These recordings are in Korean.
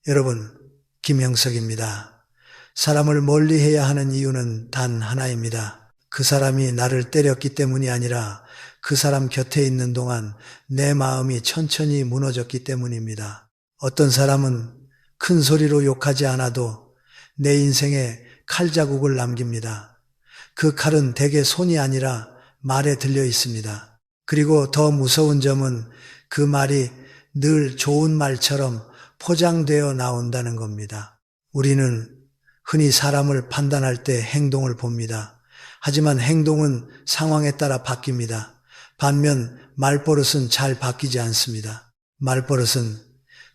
여러분, 김형석입니다. 사람을 멀리해야 하는 이유는 단 하나입니다. 그 사람이 나를 때렸기 때문이 아니라 그 사람 곁에 있는 동안 내 마음이 천천히 무너졌기 때문입니다. 어떤 사람은 큰 소리로 욕하지 않아도 내 인생에 칼자국을 남깁니다. 그 칼은 대개 손이 아니라 말에 들려 있습니다. 그리고 더 무서운 점은 그 말이 늘 좋은 말처럼 포장되어 나온다는 겁니다. 우리는 흔히 사람을 판단할 때 행동을 봅니다. 하지만 행동은 상황에 따라 바뀝니다. 반면 말버릇은 잘 바뀌지 않습니다. 말버릇은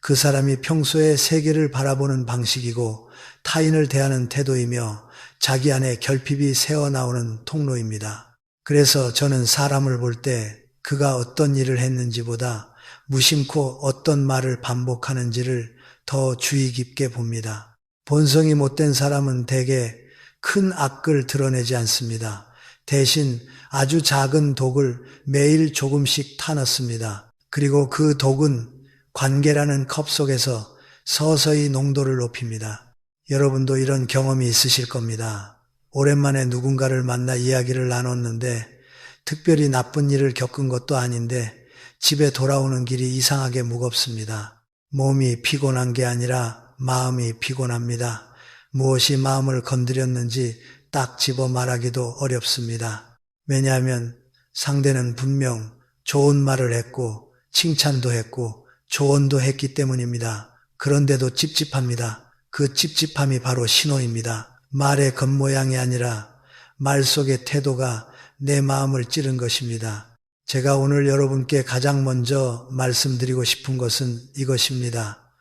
그 사람이 평소에 세계를 바라보는 방식이고 타인을 대하는 태도이며 자기 안에 결핍이 새어나오는 통로입니다. 그래서 저는 사람을 볼 때 그가 어떤 일을 했는지보다 무심코 어떤 말을 반복하는지를 더 주의 깊게 봅니다. 본성이 못된 사람은 대개 큰 악을 드러내지 않습니다. 대신 아주 작은 독을 매일 조금씩 타넣습니다. 그리고 그 독은 관계라는 컵 속에서 서서히 농도를 높입니다. 여러분도 이런 경험이 있으실 겁니다. 오랜만에 누군가를 만나 이야기를 나눴는데 특별히 나쁜 일을 겪은 것도 아닌데 집에 돌아오는 길이 이상하게 무겁습니다. 몸이 피곤한 게 아니라 마음이 피곤합니다. 무엇이 마음을 건드렸는지 딱 집어 말하기도 어렵습니다. 왜냐하면 상대는 분명 좋은 말을 했고 칭찬도 했고 조언도 했기 때문입니다. 그런데도 찝찝합니다. 그 찝찝함이 바로 신호입니다. 말의 겉모양이 아니라 말 속의 태도가 내 마음을 찌른 것입니다. 제가 오늘 여러분께 가장 먼저 말씀드리고 싶은 것은 이것입니다.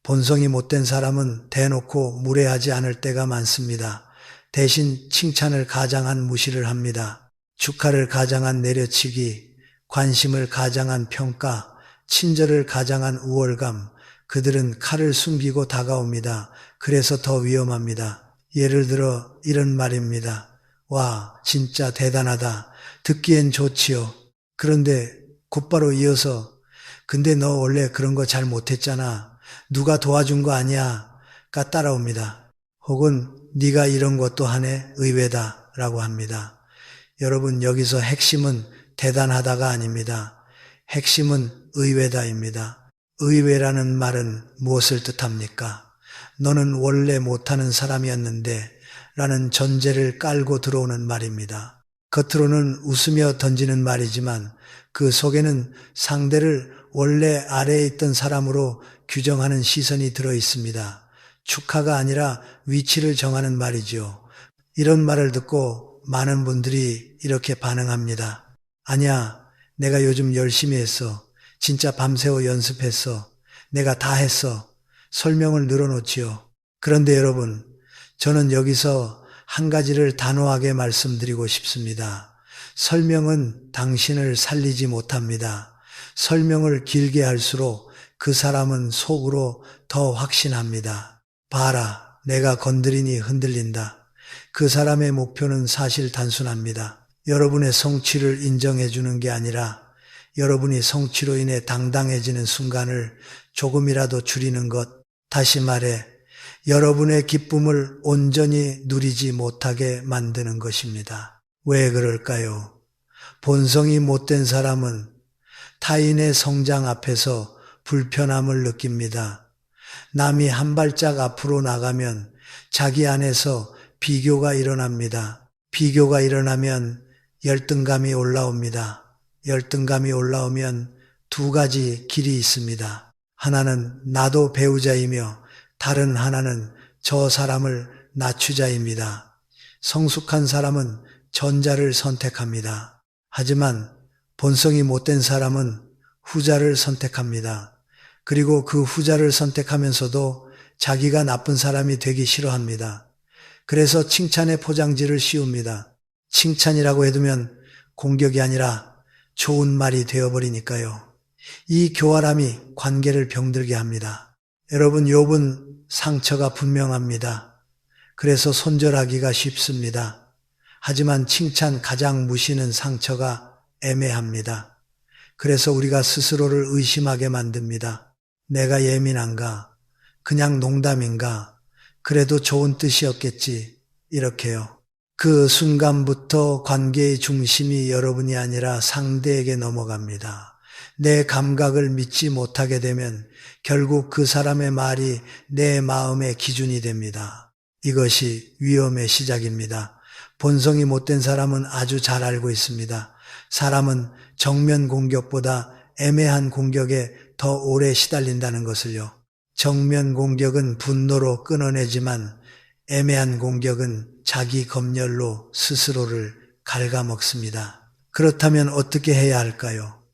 본성이 못된 사람은 대놓고 무례하지 않을 때가 많습니다. 대신 칭찬을 가장한 무시를 합니다. 축하를 가장한 내려치기, 관심을 가장한 평가, 친절을 가장한 우월감, 그들은 칼을 숨기고 다가옵니다. 그래서 더 위험합니다. 예를 들어 이런 말입니다. 와, 진짜 대단하다. 듣기엔 좋지요. 그런데 곧바로 이어서 근데 너 원래 그런 거 잘 못했잖아. 누가 도와준 거 아니야. 가 따라옵니다. 혹은 네가 이런 것도 하네. 의외다. 라고 합니다. 여러분, 여기서 핵심은 대단하다가 아닙니다. 핵심은 의외다입니다. 의외라는 말은 무엇을 뜻합니까? 너는 원래 못하는 사람이었는데 라는 전제를 깔고 들어오는 말입니다. 겉으로는 웃으며 던지는 말이지만 그 속에는 상대를 원래 아래에 있던 사람으로 규정하는 시선이 들어 있습니다. 축하가 아니라 위치를 정하는 말이죠. 이런 말을 듣고 많은 분들이 이렇게 반응합니다. 아니야, 내가 요즘 열심히 했어. 진짜 밤새워 연습했어. 내가 다 했어. 설명을 늘어놓지요. 그런데 여러분, 저는 여기서 한 가지를 단호하게 말씀드리고 싶습니다. 설명은 당신을 살리지 못합니다. 설명을 길게 할수록 그 사람은 속으로 더 확신합니다. 봐라, 내가 건드리니 흔들린다. 그 사람의 목표는 사실 단순합니다. 여러분의 성취를 인정해 주는 게 아니라 여러분이 성취로 인해 당당해지는 순간을 조금이라도 줄이는 것, 다시 말해 여러분의 기쁨을 온전히 누리지 못하게 만드는 것입니다. 왜 그럴까요? 본성이 못된 사람은 타인의 성장 앞에서 불편함을 느낍니다. 남이 한 발짝 앞으로 나가면 자기 안에서 비교가 일어납니다. 비교가 일어나면 열등감이 올라옵니다. 열등감이 올라오면 두 가지 길이 있습니다. 하나는 나도 배우자이며 다른 하나는 저 사람을 낮추자입니다. 성숙한 사람은 전자를 선택합니다. 하지만 본성이 못된 사람은 후자를 선택합니다. 그리고 그 후자를 선택하면서도 자기가 나쁜 사람이 되기 싫어합니다. 그래서 칭찬의 포장지를 씌웁니다. 칭찬이라고 해두면 공격이 아니라 좋은 말이 되어버리니까요. 이 교활함이 관계를 병들게 합니다. 여러분, 욥은 상처가 분명합니다. 그래서 손절하기가 쉽습니다. 하지만 칭찬 가장 무시는 상처가 애매합니다. 그래서 우리가 스스로를 의심하게 만듭니다. 내가 예민한가? 그냥 농담인가? 그래도 좋은 뜻이었겠지. 이렇게요. 그 순간부터 관계의 중심이 여러분이 아니라 상대에게 넘어갑니다. 내 감각을 믿지 못하게 되면 결국 그 사람의 말이 내 마음의 기준이 됩니다. 이것이 위험의 시작입니다. 본성이 못된 사람은 아주 잘 알고 있습니다. 사람은 정면 공격보다 애매한 공격에 더 오래 시달린다는 것을요. 정면 공격은 분노로 끊어내지만 애매한 공격은 자기 검열로 스스로를 갉아먹습니다. 그렇다면 어떻게 해야 할까요?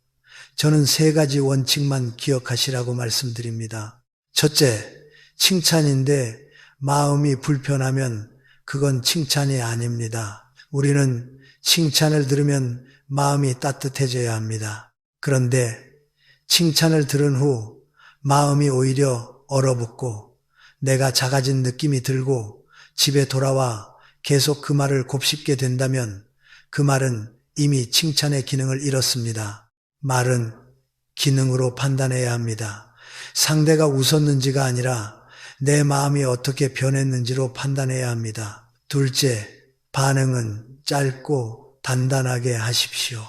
저는 3가지 원칙만 기억하시라고 말씀드립니다. 첫째, 칭찬인데 마음이 불편하면 그건 칭찬이 아닙니다. 우리는 칭찬을 들으면 마음이 따뜻해져야 합니다. 그런데 칭찬을 들은 후 마음이 오히려 얼어붙고 내가 작아진 느낌이 들고 집에 돌아와 계속 그 말을 곱씹게 된다면 그 말은 이미 칭찬의 기능을 잃었습니다. 말은 기능으로 판단해야 합니다. 상대가 웃었는지가 아니라 내 마음이 어떻게 변했는지로 판단해야 합니다. 둘째, 반응은 짧고 단단하게 하십시오.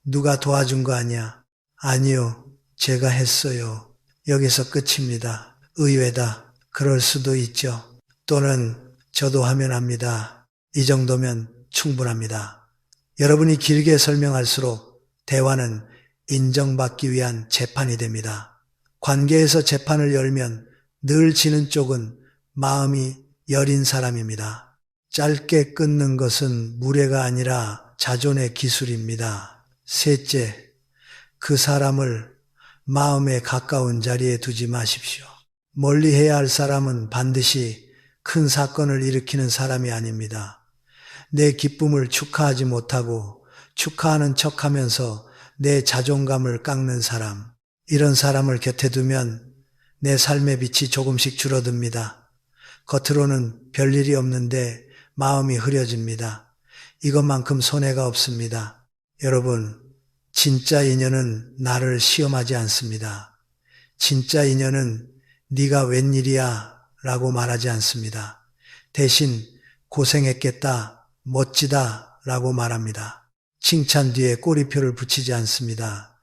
누가 도와준 거 아니야? 아니요, 제가 했어요. 여기서 끝입니다. 의외다. 그럴 수도 있죠. 또는 저도 하면 합니다. 이 정도면 충분합니다. 여러분이 길게 설명할수록 대화는 인정받기 위한 재판이 됩니다. 관계에서 재판을 열면 늘 지는 쪽은 마음이 여린 사람입니다. 짧게 끊는 것은 무례가 아니라 자존의 기술입니다. 셋째, 그 사람을 마음에 가까운 자리에 두지 마십시오. 멀리 해야 할 사람은 반드시 큰 사건을 일으키는 사람이 아닙니다. 내 기쁨을 축하하지 못하고 축하하는 척하면서 내 자존감을 깎는 사람, 이런 사람을 곁에 두면 내 삶의 빛이 조금씩 줄어듭니다. 겉으로는 별일이 없는데 마음이 흐려집니다. 이것만큼 손해가 없습니다. 여러분, 진짜 인연은 나를 시험하지 않습니다. 진짜 인연은 네가 웬일이야 라고 말하지 않습니다. 대신 고생했겠다, 멋지다 라고 말합니다. 칭찬 뒤에 꼬리표를 붙이지 않습니다.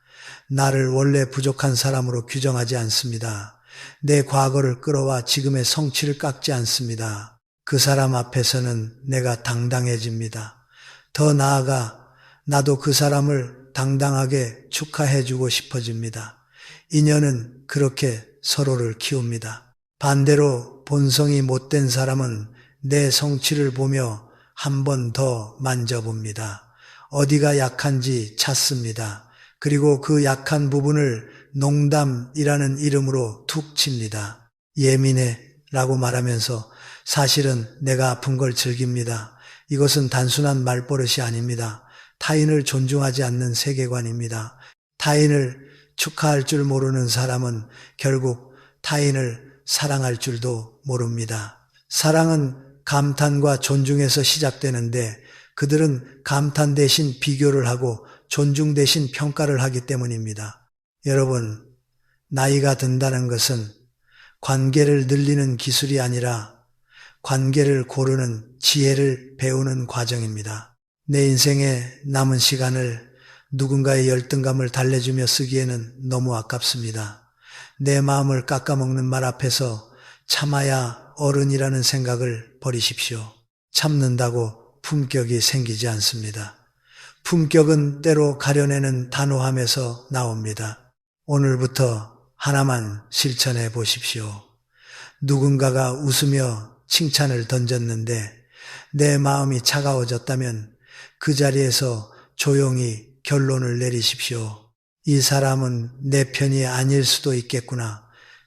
나를 원래 부족한 사람으로 규정하지 않습니다. 내 과거를 끌어와 지금의 성취를 깎지 않습니다. 그 사람 앞에서는 내가 당당해집니다. 더 나아가 나도 그 사람을 당당하게 축하해주고 싶어집니다. 인연은 그렇게 서로를 키웁니다. 반대로 본성이 못된 사람은 내 성취를 보며 한 번 더 만져봅니다. 어디가 약한지 찾습니다. 그리고 그 약한 부분을 농담이라는 이름으로 툭 칩니다. 예민해 라고 말하면서 사실은 내가 아픈 걸 즐깁니다. 이것은 단순한 말버릇이 아닙니다. 타인을 존중하지 않는 세계관입니다. 타인을 축하할 줄 모르는 사람은 결국 타인을 사랑할 줄도 모릅니다. 사랑은 감탄과 존중에서 시작되는데 그들은 감탄 대신 비교를 하고 존중 대신 평가를 하기 때문입니다. 여러분, 나이가 든다는 것은 관계를 늘리는 기술이 아니라 관계를 고르는 지혜를 배우는 과정입니다. 내 인생의 남은 시간을 누군가의 열등감을 달래주며 쓰기에는 너무 아깝습니다. 내 마음을 깎아먹는 말 앞에서 참아야 어른이라는 생각을 버리십시오. 참는다고 품격이 생기지 않습니다. 품격은 때로 가려내는 단호함에서 나옵니다. 오늘부터 하나만 실천해 보십시오. 누군가가 웃으며 칭찬을 던졌는데 내 마음이 차가워졌다면 그 자리에서 조용히 결론을 내리십시오. 이 사람은 내 편이 아닐 수도 있겠구나.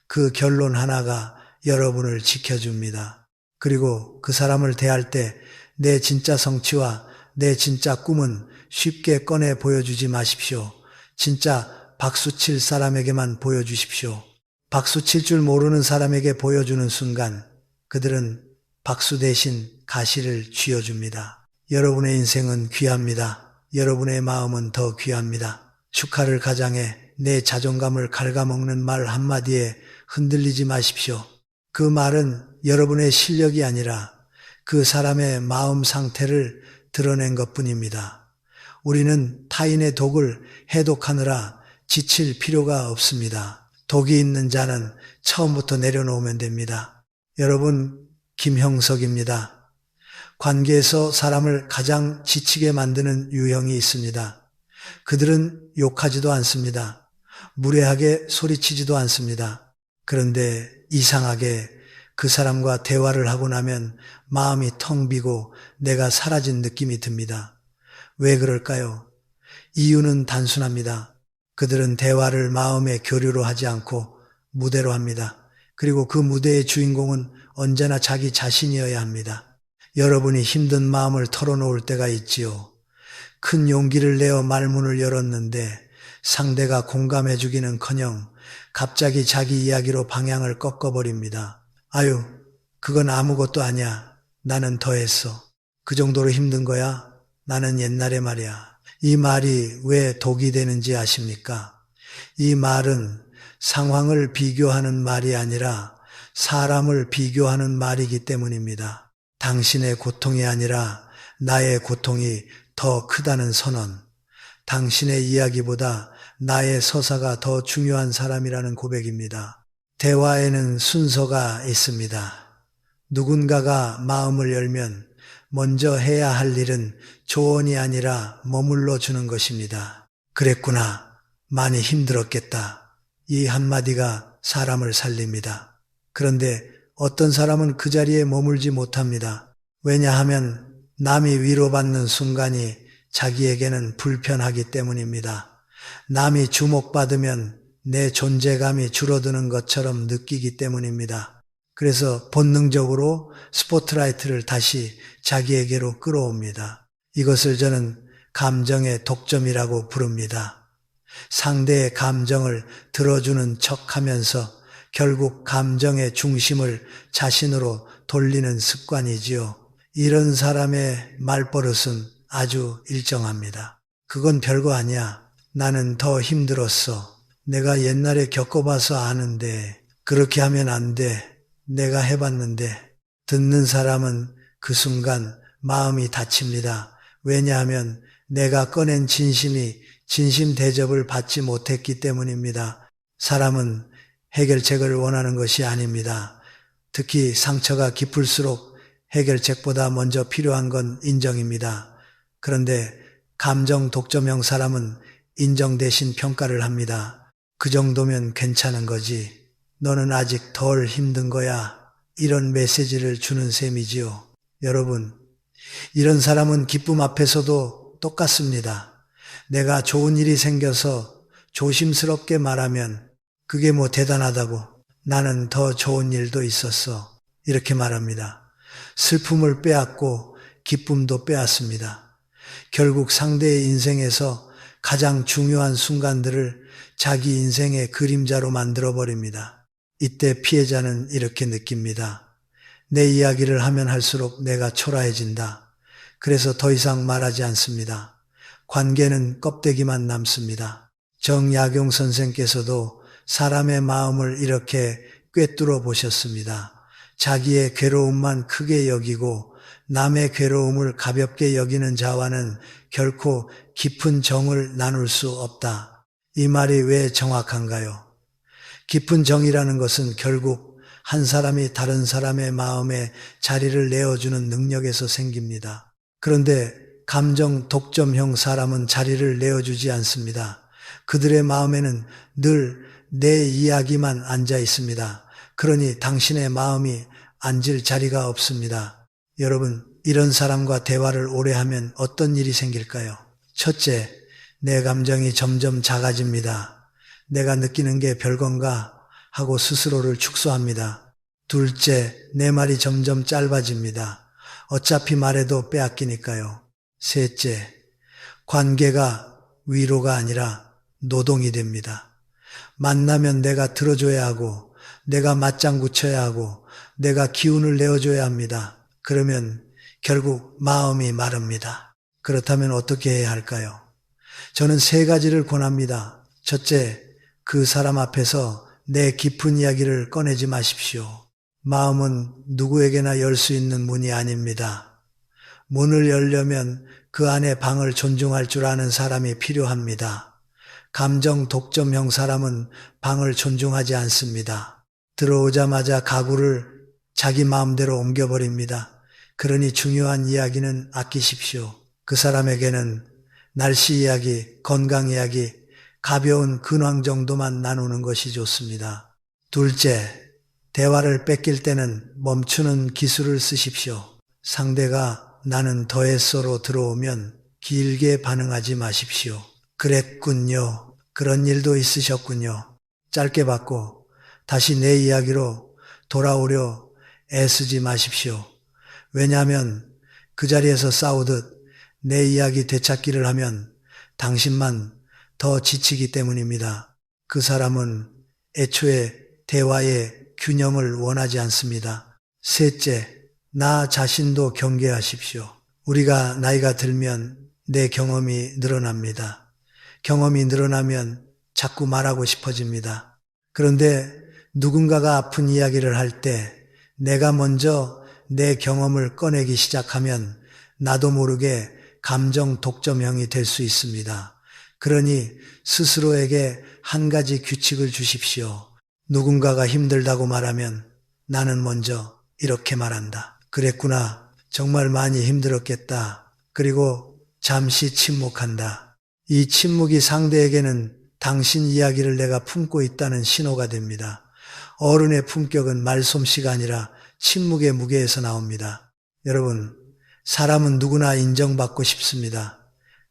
그 결론 하나가 여러분을 지켜줍니다. 그리고 그 사람을 대할 때 내 진짜 성취와 내 진짜 꿈은 쉽게 꺼내 보여주지 마십시오. 진짜 박수칠 사람에게만 보여주십시오. 박수칠 줄 모르는 사람에게 보여주는 순간 그들은 박수 대신 가시를 쥐어줍니다. 여러분의 인생은 귀합니다. 여러분의 마음은 더 귀합니다. 축하를 가장해 내 자존감을 갉아먹는 말 한마디에 흔들리지 마십시오. 그 말은 여러분의 실력이 아니라 그 사람의 마음 상태를 드러낸 것뿐입니다. 우리는 타인의 독을 해독하느라 지칠 필요가 없습니다. 독이 있는 자는 처음부터 내려놓으면 됩니다. 여러분, 김형석입니다. 관계에서 사람을 가장 지치게 만드는 유형이 있습니다. 그들은 욕하지도 않습니다. 무례하게 소리치지도 않습니다. 그런데 이상하게 그 사람과 대화를 하고 나면 마음이 텅 비고 내가 사라진 느낌이 듭니다. 왜 그럴까요? 이유는 단순합니다. 그들은 대화를 마음의 교류로 하지 않고 무대로 합니다. 그리고 그 무대의 주인공은 언제나 자기 자신이어야 합니다. 여러분이 힘든 마음을 털어놓을 때가 있지요. 큰 용기를 내어 말문을 열었는데 상대가 공감해 주기는커녕 갑자기 자기 이야기로 방향을 꺾어버립니다. 아유, 그건 아무것도 아니야. 나는 더 했어. 그 정도로 힘든 거야? 나는 옛날에 말이야. 이 말이 왜 독이 되는지 아십니까? 이 말은 상황을 비교하는 말이 아니라 사람을 비교하는 말이기 때문입니다. 당신의 고통이 아니라 나의 고통이 더 크다는 선언. 당신의 이야기보다 나의 서사가 더 중요한 사람이라는 고백입니다. 대화에는 순서가 있습니다. 누군가가 마음을 열면 먼저 해야 할 일은 조언이 아니라 머물러 주는 것입니다. 그랬구나. 많이 힘들었겠다. 이 한마디가 사람을 살립니다. 그런데 어떤 사람은 그 자리에 머물지 못합니다. 왜냐하면 남이 위로받는 순간이 자기에게는 불편하기 때문입니다. 남이 주목받으면 내 존재감이 줄어드는 것처럼 느끼기 때문입니다. 그래서 본능적으로 스포트라이트를 다시 자기에게로 끌어옵니다. 이것을 저는 감정의 독점이라고 부릅니다. 상대의 감정을 들어주는 척하면서 결국 감정의 중심을 자신으로 돌리는 습관이지요. 이런 사람의 말버릇은 아주 일정합니다. 그건 별거 아니야. 나는 더 힘들었어. 내가 옛날에 겪어봐서 아는데 그렇게 하면 안 돼. 내가 해봤는데. 듣는 사람은 그 순간 마음이 다칩니다. 왜냐하면 내가 꺼낸 진심이 진심 대접을 받지 못했기 때문입니다. 사람은 해결책을 원하는 것이 아닙니다. 특히 상처가 깊을수록 해결책보다 먼저 필요한 건 인정입니다. 그런데 감정 독점형 사람은 인정 대신 평가를 합니다. 그 정도면 괜찮은 거지. 너는 아직 덜 힘든 거야. 이런 메시지를 주는 셈이지요. 여러분, 이런 사람은 기쁨 앞에서도 똑같습니다. 내가 좋은 일이 생겨서 조심스럽게 말하면 그게 뭐 대단하다고. 나는 더 좋은 일도 있었어. 이렇게 말합니다. 슬픔을 빼앗고 기쁨도 빼앗습니다. 결국 상대의 인생에서 가장 중요한 순간들을 자기 인생의 그림자로 만들어버립니다. 이때 피해자는 이렇게 느낍니다. 내 이야기를 하면 할수록 내가 초라해진다. 그래서 더 이상 말하지 않습니다. 관계는 껍데기만 남습니다. 정약용 선생께서도 사람의 마음을 이렇게 꿰뚫어 보셨습니다. 자기의 괴로움만 크게 여기고 남의 괴로움을 가볍게 여기는 자와는 결코 깊은 정을 나눌 수 없다. 이 말이 왜 정확한가요? 깊은 정이라는 것은 결국 한 사람이 다른 사람의 마음에 자리를 내어주는 능력에서 생깁니다. 그런데 감정 독점형 사람은 자리를 내어주지 않습니다. 그들의 마음에는 늘 내 이야기만 앉아 있습니다. 그러니 당신의 마음이 앉을 자리가 없습니다. 여러분, 이런 사람과 대화를 오래 하면 어떤 일이 생길까요? 첫째, 내 감정이 점점 작아집니다. 내가 느끼는 게 별건가 하고 스스로를 축소합니다. 둘째, 내 말이 점점 짧아집니다. 어차피 말해도 빼앗기니까요. 셋째, 관계가 위로가 아니라 노동이 됩니다. 만나면 내가 들어줘야 하고 내가 맞장구 쳐야 하고 내가 기운을 내어줘야 합니다. 그러면 결국 마음이 마릅니다. 그렇다면 어떻게 해야 할까요? 저는 3가지를 권합니다. 첫째, 그 사람 앞에서 내 깊은 이야기를 꺼내지 마십시오. 마음은 누구에게나 열 수 있는 문이 아닙니다. 문을 열려면 그 안에 방을 존중할 줄 아는 사람이 필요합니다. 감정 독점형 사람은 방을 존중하지 않습니다. 들어오자마자 가구를 자기 마음대로 옮겨버립니다. 그러니 중요한 이야기는 아끼십시오. 그 사람에게는 날씨 이야기, 건강 이야기, 가벼운 근황 정도만 나누는 것이 좋습니다. 둘째, 대화를 뺏길 때는 멈추는 기술을 쓰십시오. 상대가 나는 더했어로 들어오면 길게 반응하지 마십시오. 그랬군요. 그런 일도 있으셨군요. 짧게 받고 다시 내 이야기로 돌아오려 애쓰지 마십시오. 왜냐하면 그 자리에서 싸우듯 내 이야기 되찾기를 하면 당신만 더 지치기 때문입니다. 그 사람은 애초에 대화의 균형을 원하지 않습니다. 셋째, 나 자신도 경계하십시오. 우리가 나이가 들면 내 경험이 늘어납니다. 경험이 늘어나면 자꾸 말하고 싶어집니다. 그런데 누군가가 아픈 이야기를 할 때 내가 먼저 내 경험을 꺼내기 시작하면 나도 모르게 감정 독점형이 될 수 있습니다. 그러니 스스로에게 한 가지 규칙을 주십시오. 누군가가 힘들다고 말하면 나는 먼저 이렇게 말한다. 그랬구나. 정말 많이 힘들었겠다. 그리고 잠시 침묵한다. 이 침묵이 상대에게는 당신 이야기를 내가 품고 있다는 신호가 됩니다. 어른의 품격은 말솜씨가 아니라 침묵의 무게에서 나옵니다. 여러분, 사람은 누구나 인정받고 싶습니다.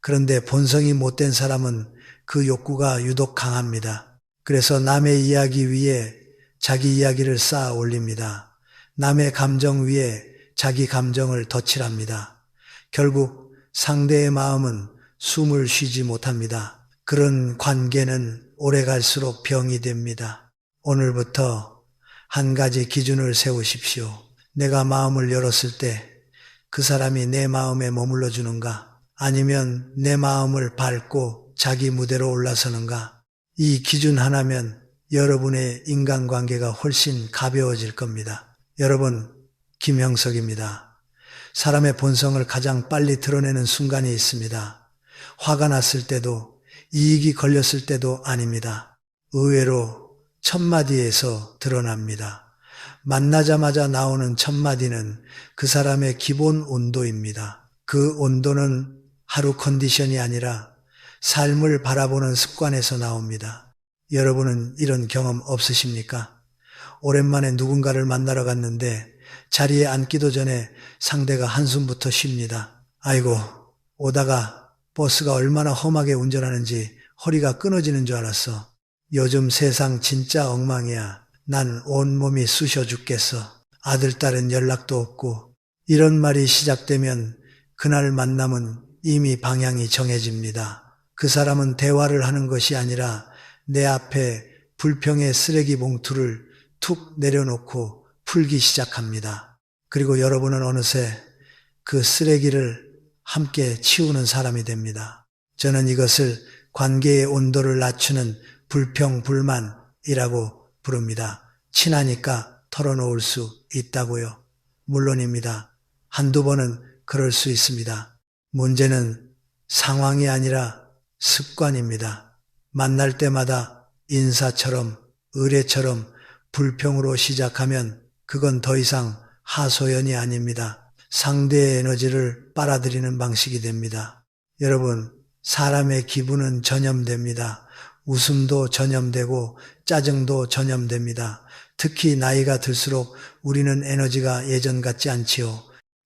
그런데 본성이 못된 사람은 그 욕구가 유독 강합니다. 그래서 남의 이야기 위에 자기 이야기를 쌓아 올립니다. 남의 감정 위에 자기 감정을 덧칠합니다. 결국 상대의 마음은 숨을 쉬지 못합니다. 그런 관계는 오래 갈수록 병이 됩니다. 오늘부터 한 가지 기준을 세우십시오. 내가 마음을 열었을 때 그 사람이 내 마음에 머물러 주는가? 아니면 내 마음을 밟고 자기 무대로 올라서는가? 이 기준 하나면 여러분의 인간관계가 훨씬 가벼워질 겁니다. 여러분, 김형석입니다. 사람의 본성을 가장 빨리 드러내는 순간이 있습니다. 화가 났을 때도, 이익이 걸렸을 때도 아닙니다. 의외로 첫 마디에서 드러납니다. 만나자마자 나오는 첫 마디는 그 사람의 기본 온도입니다. 그 온도는 하루 컨디션이 아니라 삶을 바라보는 습관에서 나옵니다. 여러분은 이런 경험 없으십니까? 오랜만에 누군가를 만나러 갔는데 자리에 앉기도 전에 상대가 한숨부터 쉽니다. 아이고, 오다가 버스가 얼마나 험하게 운전하는지 허리가 끊어지는 줄 알았어. 요즘 세상 진짜 엉망이야. 난 온몸이 쑤셔 죽겠어. 아들, 딸은 연락도 없고. 이런 말이 시작되면 그날 만남은 이미 방향이 정해집니다. 그 사람은 대화를 하는 것이 아니라 내 앞에 불평의 쓰레기 봉투를 툭 내려놓고 풀기 시작합니다. 그리고 여러분은 어느새 그 쓰레기를 함께 치우는 사람이 됩니다. 저는 이것을 관계의 온도를 낮추는 불평불만이라고 부릅니다. 친하니까 털어놓을 수 있다고요. 물론입니다. 한두 번은 그럴 수 있습니다. 문제는 상황이 아니라 습관입니다. 만날 때마다 인사처럼 의례처럼 불평으로 시작하면 그건 더 이상 하소연이 아닙니다. 상대의 에너지를 빨아들이는 방식이 됩니다. 여러분, 사람의 기분은 전염됩니다. 웃음도 전염되고 짜증도 전염됩니다. 특히 나이가 들수록 우리는 에너지가 예전 같지 않지요.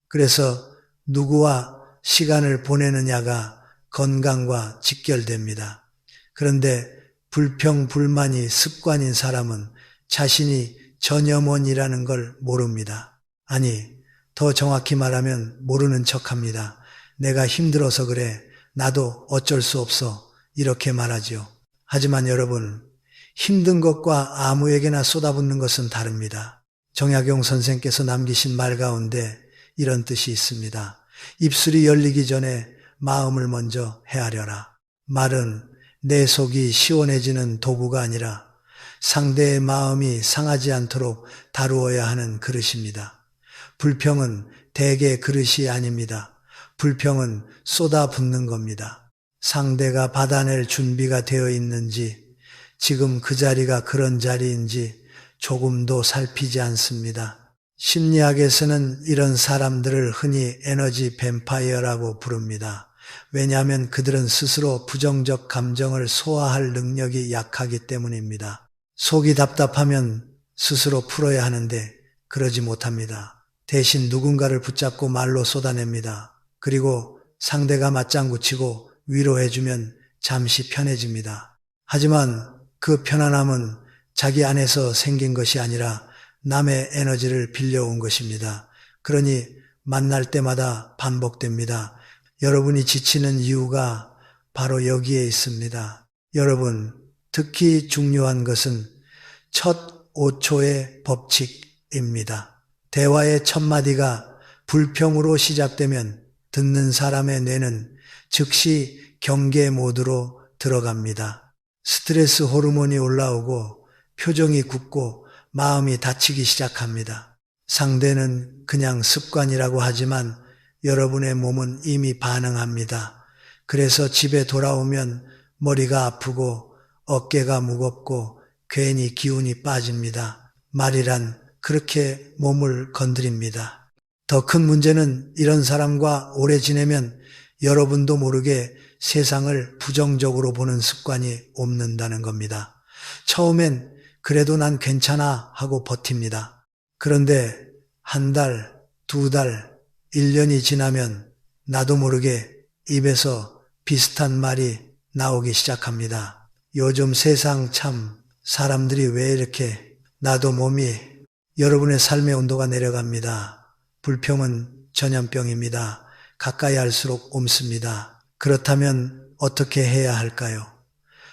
그래서 누구와 시간을 보내느냐가 건강과 직결됩니다. 그런데 불평불만이 습관인 사람은 자신이 전염원이라는 걸 모릅니다. 아니, 더 정확히 말하면 모르는 척합니다. 내가 힘들어서 그래. 나도 어쩔 수 없어. 이렇게 말하지요. 하지만 여러분, 힘든 것과 아무에게나 쏟아붓는 것은 다릅니다. 정약용 선생께서 남기신 말 가운데 이런 뜻이 있습니다. 입술이 열리기 전에 마음을 먼저 헤아려라. 말은 내 속이 시원해지는 도구가 아니라 상대의 마음이 상하지 않도록 다루어야 하는 그릇입니다. 불평은 대개 그릇이 아닙니다. 불평은 쏟아붓는 겁니다. 상대가 받아낼 준비가 되어 있는지, 지금 그 자리가 그런 자리인지 조금도 살피지 않습니다. 심리학에서는 이런 사람들을 흔히 에너지 뱀파이어라고 부릅니다. 왜냐하면 그들은 스스로 부정적 감정을 소화할 능력이 약하기 때문입니다. 속이 답답하면 스스로 풀어야 하는데 그러지 못합니다. 대신 누군가를 붙잡고 말로 쏟아냅니다. 그리고 상대가 맞장구 치고 위로해주면 잠시 편해집니다. 하지만 그 편안함은 자기 안에서 생긴 것이 아니라 남의 에너지를 빌려온 것입니다. 그러니 만날 때마다 반복됩니다. 여러분이 지치는 이유가 바로 여기에 있습니다. 여러분, 특히 중요한 것은 첫 5초의 법칙입니다. 대화의 첫 마디가 불평으로 시작되면 듣는 사람의 뇌는 즉시 경계 모드로 들어갑니다. 스트레스 호르몬이 올라오고 표정이 굳고 마음이 다치기 시작합니다. 상대는 그냥 습관이라고 하지만 여러분의 몸은 이미 반응합니다. 그래서 집에 돌아오면 머리가 아프고 어깨가 무겁고 괜히 기운이 빠집니다. 말이란 그렇게 몸을 건드립니다. 더 큰 문제는 이런 사람과 오래 지내면 여러분도 모르게 세상을 부정적으로 보는 습관이 옵는다는 겁니다. 처음엔 그래도 난 괜찮아 하고 버팁니다. 그런데 한 달, 두 달, 1년이 지나면 나도 모르게 입에서 비슷한 말이 나오기 시작합니다. 요즘 세상 참 사람들이 왜 이렇게 나도 몸이 여러분의 삶의 온도가 내려갑니다. 불평은 전염병입니다. 가까이 할수록 옮습니다. 그렇다면 어떻게 해야 할까요?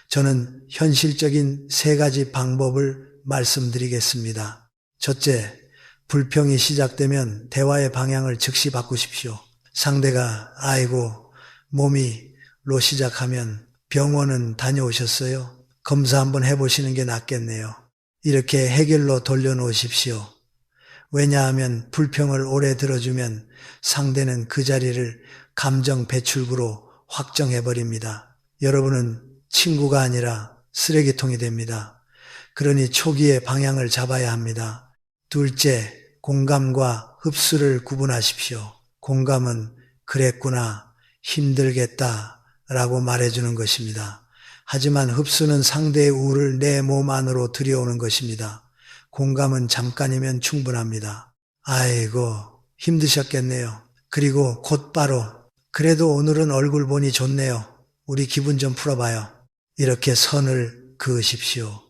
저는 현실적인 3가지 방법을 말씀드리겠습니다. 첫째, 불평이 시작되면 대화의 방향을 즉시 바꾸십시오. 상대가 아이고 몸이로 시작하면 병원은 다녀오셨어요? 검사 한번 해보시는 게 낫겠네요. 이렇게 해결로 돌려놓으십시오. 왜냐하면 불평을 오래 들어주면 상대는 그 자리를 감정 배출구로 확정해버립니다. 여러분은 친구가 아니라 쓰레기통이 됩니다. 그러니 초기에 방향을 잡아야 합니다. 둘째, 공감과 흡수를 구분하십시오. 공감은 그랬구나, 힘들겠다 라고 말해주는 것입니다. 하지만 흡수는 상대의 우를 내 몸 안으로 들여오는 것입니다. 공감은 잠깐이면 충분합니다. 아이고 힘드셨겠네요. 그리고 곧바로 그래도 오늘은 얼굴 보니 좋네요. 우리 기분 좀 풀어봐요. 이렇게 선을 그으십시오.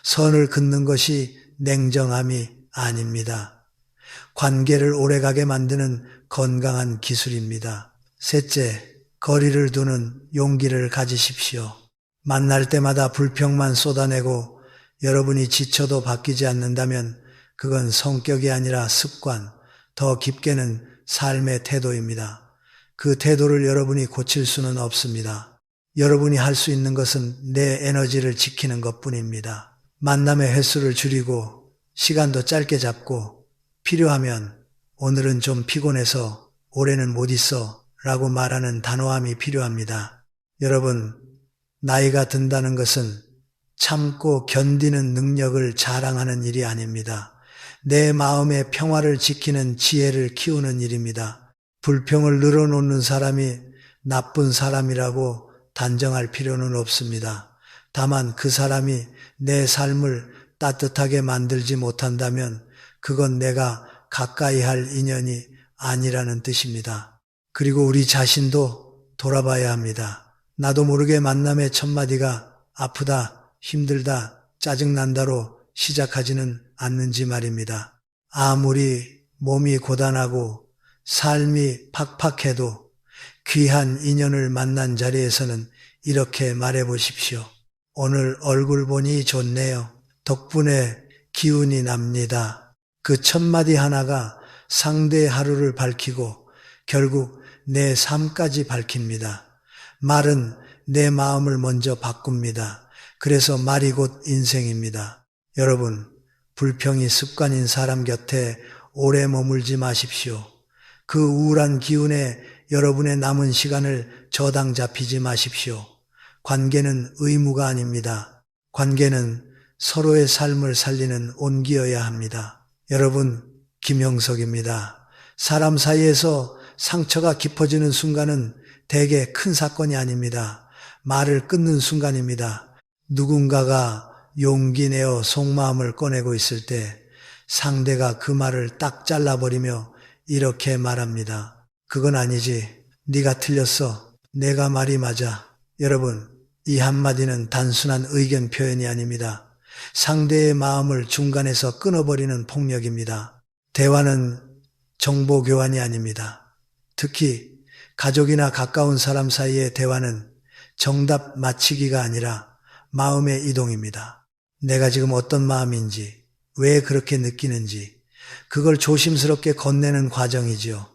선을 긋는 것이 냉정함이 아닙니다. 관계를 오래가게 만드는 건강한 기술입니다. 셋째, 거리를 두는 용기를 가지십시오. 만날 때마다 불평만 쏟아내고 여러분이 지쳐도 바뀌지 않는다면 그건 성격이 아니라 습관, 더 깊게는 삶의 태도입니다. 그 태도를 여러분이 고칠 수는 없습니다. 여러분이 할 수 있는 것은 내 에너지를 지키는 것뿐입니다. 만남의 횟수를 줄이고 시간도 짧게 잡고 필요하면 오늘은 좀 피곤해서 올해는 못 있어 라고 말하는 단호함이 필요합니다. 여러분, 나이가 든다는 것은 참고 견디는 능력을 자랑하는 일이 아닙니다. 내 마음의 평화를 지키는 지혜를 키우는 일입니다. 불평을 늘어놓는 사람이 나쁜 사람이라고 단정할 필요는 없습니다. 다만 그 사람이 내 삶을 따뜻하게 만들지 못한다면 그건 내가 가까이 할 인연이 아니라는 뜻입니다. 그리고 우리 자신도 돌아봐야 합니다. 나도 모르게 만남의 첫마디가 아프다, 힘들다, 짜증난다로 시작하지는 않는지 말입니다. 아무리 몸이 고단하고 삶이 팍팍해도 귀한 인연을 만난 자리에서는 이렇게 말해보십시오. 오늘 얼굴 보니 좋네요. 덕분에 기운이 납니다. 그 첫마디 하나가 상대의 하루를 밝히고 결국 내 삶까지 밝힙니다. 말은 내 마음을 먼저 바꿉니다. 그래서 말이 곧 인생입니다. 여러분, 불평이 습관인 사람 곁에 오래 머물지 마십시오. 그 우울한 기운에 여러분의 남은 시간을 저당 잡히지 마십시오. 관계는 의무가 아닙니다. 관계는 서로의 삶을 살리는 온기여야 합니다. 여러분, 김형석입니다. 사람 사이에서 상처가 깊어지는 순간은 대개 큰 사건이 아닙니다. 말을 끊는 순간입니다. 누군가가 용기 내어 속마음을 꺼내고 있을 때 상대가 그 말을 딱 잘라버리며 이렇게 말합니다. 그건 아니지. 네가 틀렸어. 내가 말이 맞아. 여러분, 이 한마디는 단순한 의견 표현이 아닙니다. 상대의 마음을 중간에서 끊어버리는 폭력입니다. 대화는 정보 교환이 아닙니다. 특히 가족이나 가까운 사람 사이의 대화는 정답 맞히기가 아니라 마음의 이동입니다. 내가 지금 어떤 마음인지, 왜 그렇게 느끼는지, 그걸 조심스럽게 건네는 과정이지요.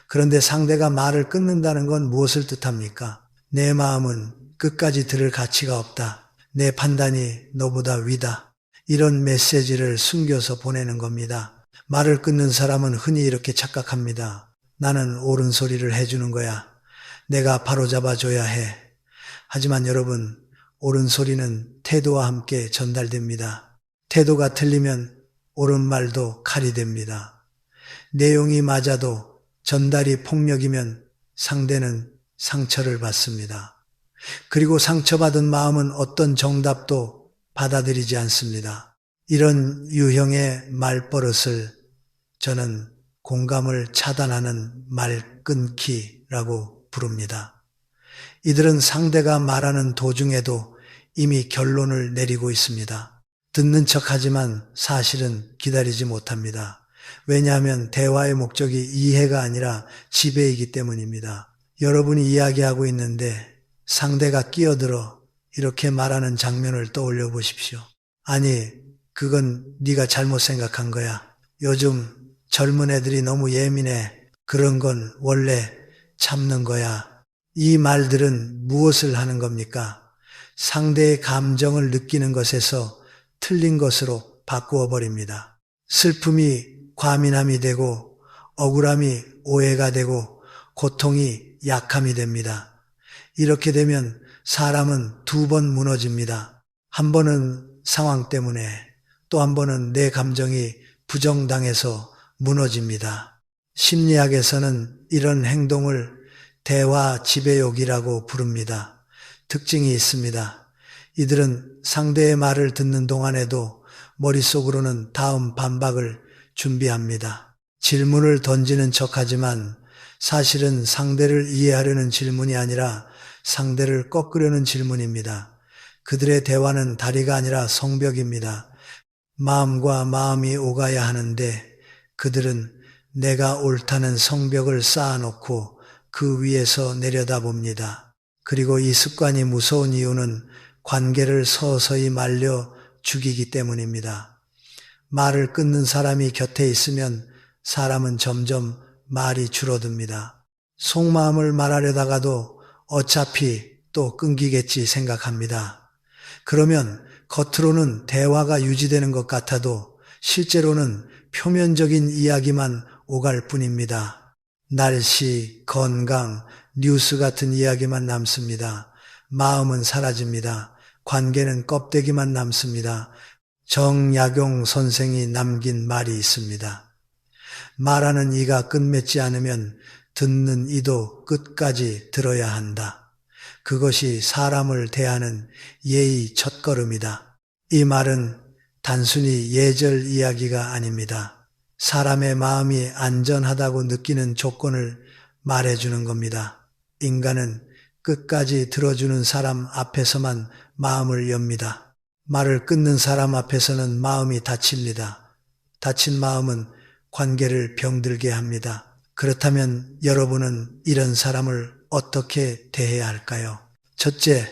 그런데 상대가 말을 끊는다는 건 무엇을 뜻합니까? 내 마음은 끝까지 들을 가치가 없다. 내 판단이 너보다 위다. 이런 메시지를 숨겨서 보내는 겁니다. 말을 끊는 사람은 흔히 이렇게 착각합니다. 나는 옳은 소리를 해주는 거야. 내가 바로잡아 줘야 해. 하지만 여러분, 옳은 소리는 태도와 함께 전달됩니다. 태도가 틀리면 옳은 말도 칼이 됩니다. 내용이 맞아도 전달이 폭력이면 상대는 상처를 받습니다. 그리고 상처받은 마음은 어떤 정답도 받아들이지 않습니다. 이런 유형의 말버릇을 저는 공감을 차단하는 말 끊기라고 부릅니다. 이들은 상대가 말하는 도중에도 이미 결론을 내리고 있습니다. 듣는 척하지만 사실은 기다리지 못합니다. 왜냐하면 대화의 목적이 이해가 아니라 지배이기 때문입니다. 여러분이 이야기하고 있는데 상대가 끼어들어 이렇게 말하는 장면을 떠올려 보십시오. 아니, 그건 네가 잘못 생각한 거야. 요즘 젊은 애들이 너무 예민해. 그런 건 원래 참는 거야. 이 말들은 무엇을 하는 겁니까? 상대의 감정을 느끼는 것에서 틀린 것으로 바꾸어 버립니다. 슬픔이 과민함이 되고 억울함이 오해가 되고 고통이 약함이 됩니다. 이렇게 되면 사람은 두 번 무너집니다. 한 번은 상황 때문에, 또 한 번은 내 감정이 부정당해서 무너집니다. 심리학에서는 이런 행동을 대화 지배욕이라고 부릅니다. 특징이 있습니다. 이들은 상대의 말을 듣는 동안에도 머릿속으로는 다음 반박을 준비합니다. 질문을 던지는 척하지만 사실은 상대를 이해하려는 질문이 아니라 상대를 꺾으려는 질문입니다. 그들의 대화는 다리가 아니라 성벽입니다. 마음과 마음이 오가야 하는데 그들은 내가 옳다는 성벽을 쌓아놓고 그 위에서 내려다봅니다. 그리고 이 습관이 무서운 이유는 관계를 서서히 말려 죽이기 때문입니다. 말을 끊는 사람이 곁에 있으면 사람은 점점 말이 줄어듭니다. 속마음을 말하려다가도 어차피 또 끊기겠지 생각합니다. 그러면 겉으로는 대화가 유지되는 것 같아도 실제로는 표면적인 이야기만 오갈 뿐입니다. 날씨, 건강, 뉴스 같은 이야기만 남습니다. 마음은 사라집니다. 관계는 껍데기만 남습니다. 정약용 선생이 남긴 말이 있습니다. 말하는 이가 끝맺지 않으면 듣는 이도 끝까지 들어야 한다. 그것이 사람을 대하는 예의 첫걸음이다. 이 말은 단순히 예절 이야기가 아닙니다. 사람의 마음이 안전하다고 느끼는 조건을 말해주는 겁니다. 인간은 끝까지 들어주는 사람 앞에서만 마음을 엽니다. 말을 끊는 사람 앞에서는 마음이 다칩니다. 다친 마음은 관계를 병들게 합니다. 그렇다면 여러분은 이런 사람을 어떻게 대해야 할까요? 첫째,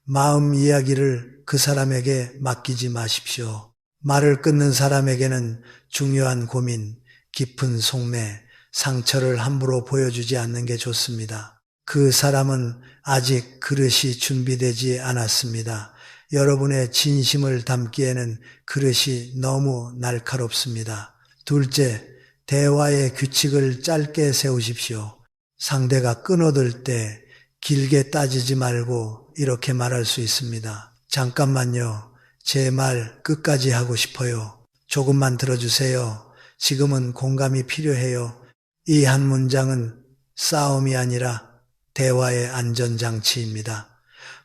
마음 이야기를 그 사람에게 맡기지 마십시오. 말을 끊는 사람에게는 중요한 고민, 깊은 속내, 상처를 함부로 보여주지 않는 게 좋습니다. 그 사람은 아직 그릇이 준비되지 않았습니다. 여러분의 진심을 담기에는 그릇이 너무 날카롭습니다. 둘째, 대화의 규칙을 짧게 세우십시오. 상대가 끊어들 때 길게 따지지 말고 이렇게 말할 수 있습니다. 잠깐만요. 제 말 끝까지 하고 싶어요. 조금만 들어주세요. 지금은 공감이 필요해요. 이 한 문장은 싸움이 아니라 대화의 안전장치입니다.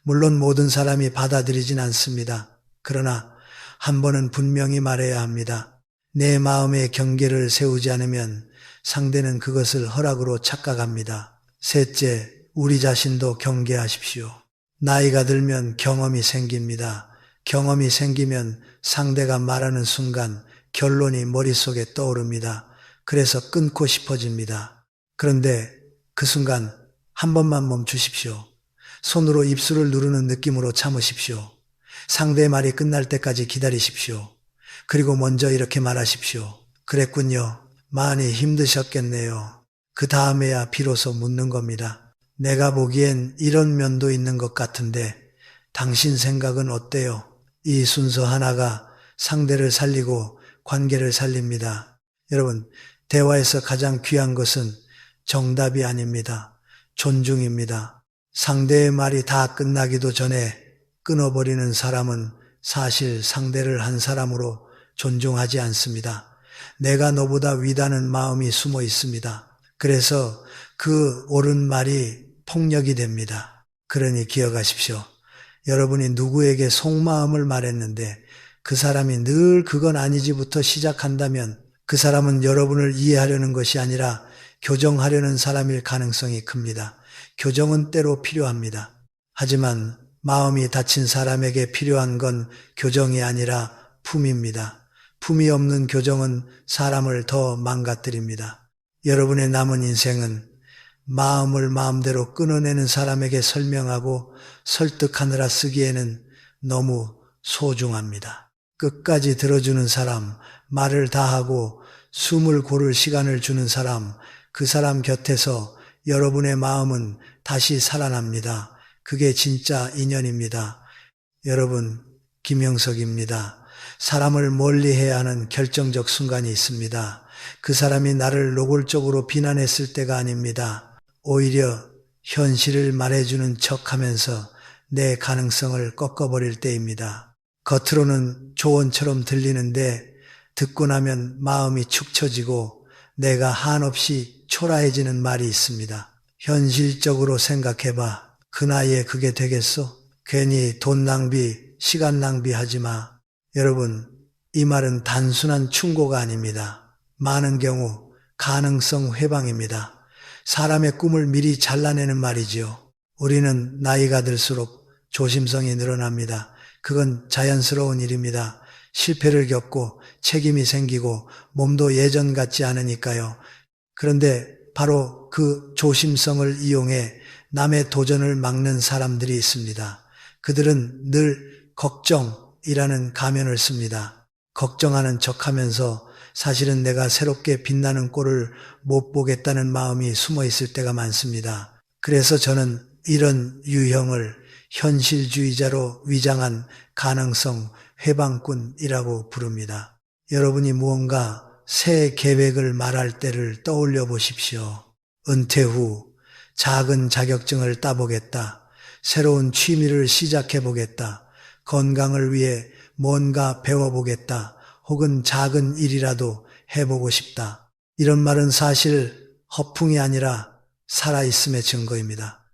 물론 모든 사람이 받아들이진 않습니다. 그러나 한 번은 분명히 말해야 합니다. 내 마음의 경계를 세우지 않으면 상대는 그것을 허락으로 착각합니다. 셋째, 우리 자신도 경계하십시오. 나이가 들면 경험이 생깁니다. 경험이 생기면 상대가 말하는 순간 결론이 머릿속에 떠오릅니다. 그래서 끊고 싶어집니다. 그런데 그 순간 한 번만 멈추십시오. 손으로 입술을 누르는 느낌으로 참으십시오. 상대의 말이 끝날 때까지 기다리십시오. 그리고 먼저 이렇게 말하십시오. 그랬군요. 많이 힘드셨겠네요. 그 다음에야 비로소 묻는 겁니다. 내가 보기엔 이런 면도 있는 것 같은데 당신 생각은 어때요? 이 순서 하나가 상대를 살리고 관계를 살립니다. 여러분, 대화에서 가장 귀한 것은 정답이 아닙니다. 존중입니다. 상대의 말이 다 끝나기도 전에 끊어버리는 사람은 사실 상대를 한 사람으로 존중하지 않습니다. 내가 너보다 위다는 마음이 숨어 있습니다. 그래서 그 옳은 말이 폭력이 됩니다. 그러니 기억하십시오. 여러분이 누구에게 속마음을 말했는데 그 사람이 늘 그건 아니지부터 시작한다면 그 사람은 여러분을 이해하려는 것이 아니라 교정하려는 사람일 가능성이 큽니다. 교정은 때로 필요합니다. 하지만 마음이 다친 사람에게 필요한 건 교정이 아니라 품입니다. 품이 없는 교정은 사람을 더 망가뜨립니다. 여러분의 남은 인생은 마음을 마음대로 끊어내는 사람에게 설명하고 설득하느라 쓰기에는 너무 소중합니다. 끝까지 들어주는 사람, 말을 다하고 숨을 고를 시간을 주는 사람, 그 사람 곁에서 여러분의 마음은 다시 살아납니다. 그게 진짜 인연입니다. 여러분, 김영석입니다. 사람을 멀리해야 하는 결정적 순간이 있습니다. 그 사람이 나를 노골적으로 비난했을 때가 아닙니다. 오히려 현실을 말해주는 척하면서 내 가능성을 꺾어버릴 때입니다. 겉으로는 조언처럼 들리는데 듣고 나면 마음이 축 처지고 내가 한없이 초라해지는 말이 있습니다. 현실적으로 생각해봐. 그 나이에 그게 되겠어? 괜히 돈 낭비, 시간 낭비하지 마. 여러분, 이 말은 단순한 충고가 아닙니다. 많은 경우 가능성 회방입니다. 사람의 꿈을 미리 잘라내는 말이지요. 우리는 나이가 들수록 조심성이 늘어납니다. 그건 자연스러운 일입니다. 실패를 겪고 책임이 생기고 몸도 예전 같지 않으니까요. 그런데 바로 그 조심성을 이용해 남의 도전을 막는 사람들이 있습니다. 그들은 늘 걱정이라는 가면을 씁니다. 걱정하는 척하면서 사실은 내가 새롭게 빛나는 꼴을 못 보겠다는 마음이 숨어 있을 때가 많습니다. 그래서 저는 이런 유형을 현실주의자로 위장한 가능성 회방꾼이라고 부릅니다. 여러분이 무언가 새 계획을 말할 때를 떠올려 보십시오. 은퇴 후 작은 자격증을 따보겠다. 새로운 취미를 시작해 보겠다. 건강을 위해 뭔가 배워보겠다. 혹은 작은 일이라도 해보고 싶다. 이런 말은 사실 허풍이 아니라 살아있음의 증거입니다.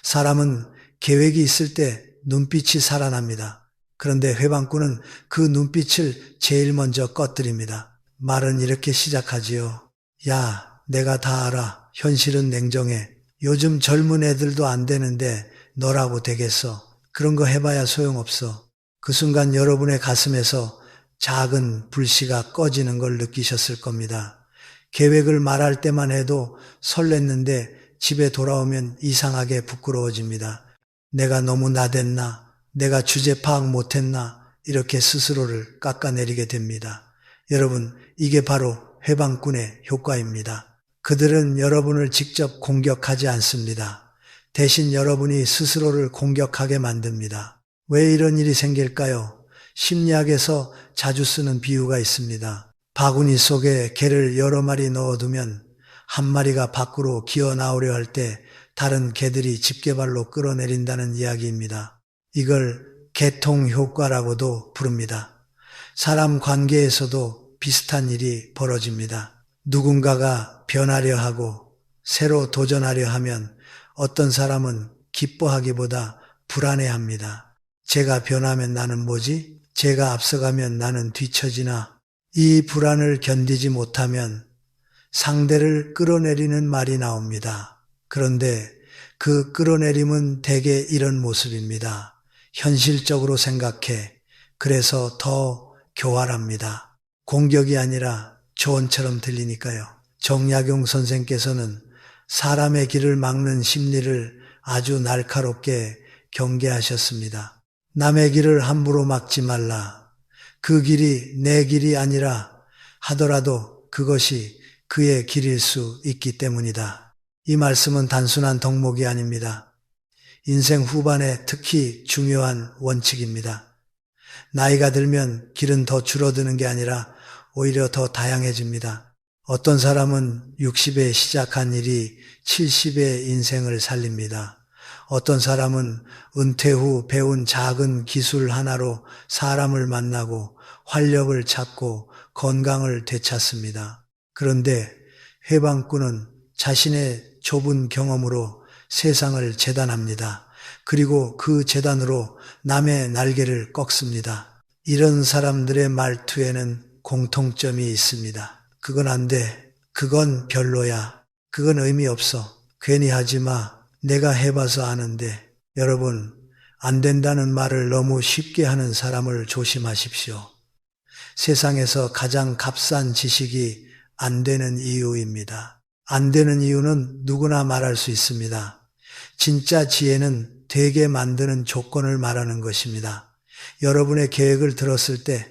사람은 계획이 있을 때 눈빛이 살아납니다. 그런데 회방꾼은 그 눈빛을 제일 먼저 꺼뜨립니다. 말은 이렇게 시작하지요. 야, 내가 다 알아. 현실은 냉정해. 요즘 젊은 애들도 안 되는데 너라고 되겠어. 그런 거 해봐야 소용없어. 그 순간 여러분의 가슴에서 작은 불씨가 꺼지는 걸 느끼셨을 겁니다. 계획을 말할 때만 해도 설렜는데 집에 돌아오면 이상하게 부끄러워집니다. 내가 너무 나댔나? 내가 주제 파악 못했나? 이렇게 스스로를 깎아내리게 됩니다. 여러분, 이게 바로 회방꾼의 효과입니다. 그들은 여러분을 직접 공격하지 않습니다. 대신 여러분이 스스로를 공격하게 만듭니다. 왜 이런 일이 생길까요? 심리학에서 자주 쓰는 비유가 있습니다. 바구니 속에 개를 여러 마리 넣어두면 한 마리가 밖으로 기어 나오려 할 때 다른 개들이 집게발로 끌어내린다는 이야기입니다. 이걸 개통 효과라고도 부릅니다. 사람 관계에서도 비슷한 일이 벌어집니다. 누군가가 변하려 하고 새로 도전하려 하면 어떤 사람은 기뻐하기보다 불안해합니다. 제가 변하면 나는 뭐지? 제가 앞서가면 나는 뒤처지나? 이 불안을 견디지 못하면 상대를 끌어내리는 말이 나옵니다. 그런데 그 끌어내림은 대개 이런 모습입니다. 현실적으로 생각해. 그래서 더 교활합니다. 공격이 아니라 조언처럼 들리니까요. 정약용 선생께서는 사람의 길을 막는 심리를 아주 날카롭게 경계하셨습니다. 남의 길을 함부로 막지 말라. 그 길이 내 길이 아니라 하더라도 그것이 그의 길일 수 있기 때문이다. 이 말씀은 단순한 덕목이 아닙니다. 인생 후반에 특히 중요한 원칙입니다. 나이가 들면 길은 더 줄어드는 게 아니라 오히려 더 다양해집니다. 어떤 사람은 60에 시작한 일이 70의 인생을 살립니다. 어떤 사람은 은퇴 후 배운 작은 기술 하나로 사람을 만나고 활력을 찾고 건강을 되찾습니다. 그런데 회방꾼은 자신의 좁은 경험으로 세상을 재단합니다. 그리고 그 재단으로 남의 날개를 꺾습니다. 이런 사람들의 말투에는 공통점이 있습니다. 그건 안 돼. 그건 별로야. 그건 의미 없어. 괜히 하지 마. 내가 해봐서 아는데. 여러분, 안 된다는 말을 너무 쉽게 하는 사람을 조심하십시오. 세상에서 가장 값싼 지식이 안 되는 이유입니다. 안 되는 이유는 누구나 말할 수 있습니다. 진짜 지혜는 되게 만드는 조건을 말하는 것입니다. 여러분의 계획을 들었을 때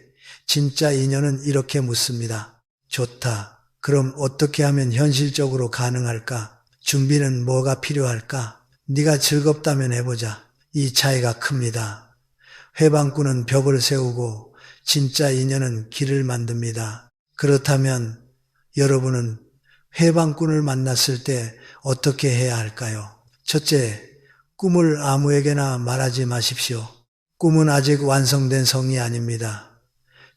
진짜 인연은 이렇게 묻습니다. 좋다. 그럼 어떻게 하면 현실적으로 가능할까? 준비는 뭐가 필요할까? 네가 즐겁다면 해보자. 이 차이가 큽니다. 회방꾼은 벽을 세우고 진짜 인연은 길을 만듭니다. 그렇다면 여러분은 회방꾼을 만났을 때 어떻게 해야 할까요? 첫째, 꿈을 아무에게나 말하지 마십시오. 꿈은 아직 완성된 성이 아닙니다.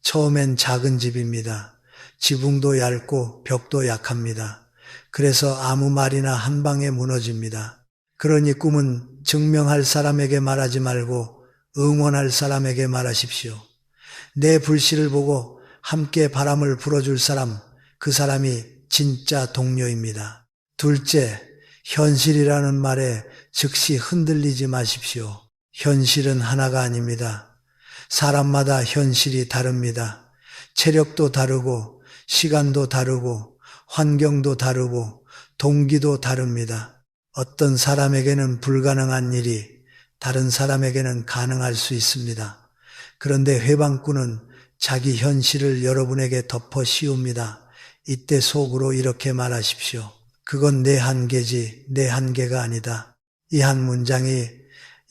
처음엔 작은 집입니다. 지붕도 얇고 벽도 약합니다. 그래서 아무 말이나 한 방에 무너집니다. 그러니 꿈은 증명할 사람에게 말하지 말고 응원할 사람에게 말하십시오. 내 불씨를 보고 함께 바람을 불어줄 사람, 그 사람이 진짜 동료입니다. 둘째, 현실이라는 말에 즉시 흔들리지 마십시오. 현실은 하나가 아닙니다. 사람마다 현실이 다릅니다. 체력도 다르고 시간도 다르고 환경도 다르고 동기도 다릅니다. 어떤 사람에게는 불가능한 일이 다른 사람에게는 가능할 수 있습니다. 그런데 회방꾼은 자기 현실을 여러분에게 덮어 씌웁니다. 이때 속으로 이렇게 말하십시오. 그건 내 한계지 내 한계가 아니다. 이 한 문장이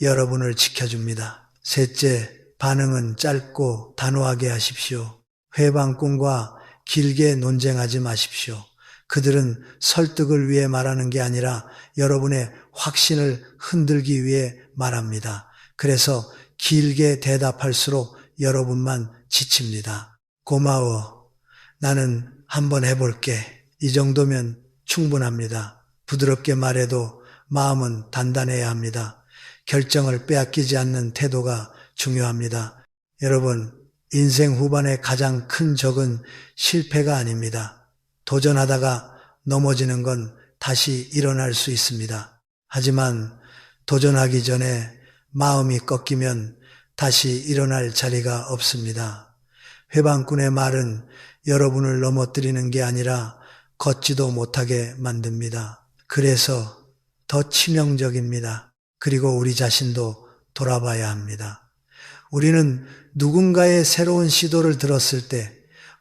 여러분을 지켜줍니다. 셋째, 반응은 짧고 단호하게 하십시오. 회방꾼과 길게 논쟁하지 마십시오. 그들은 설득을 위해 말하는 게 아니라 여러분의 확신을 흔들기 위해 말합니다. 그래서 길게 대답할수록 여러분만 지칩니다. 고마워. 나는 한번 해볼게. 이 정도면 충분합니다. 부드럽게 말해도 마음은 단단해야 합니다. 결정을 빼앗기지 않는 태도가 중요합니다. 여러분, 인생 후반의 가장 큰 적은 실패가 아닙니다. 도전하다가 넘어지는 건 다시 일어날 수 있습니다. 하지만 도전하기 전에 마음이 꺾이면 다시 일어날 자리가 없습니다. 회방꾼의 말은 여러분을 넘어뜨리는 게 아니라 걷지도 못하게 만듭니다. 그래서 더 치명적입니다. 그리고 우리 자신도 돌아봐야 합니다. 우리는 누군가의 새로운 시도를 들었을 때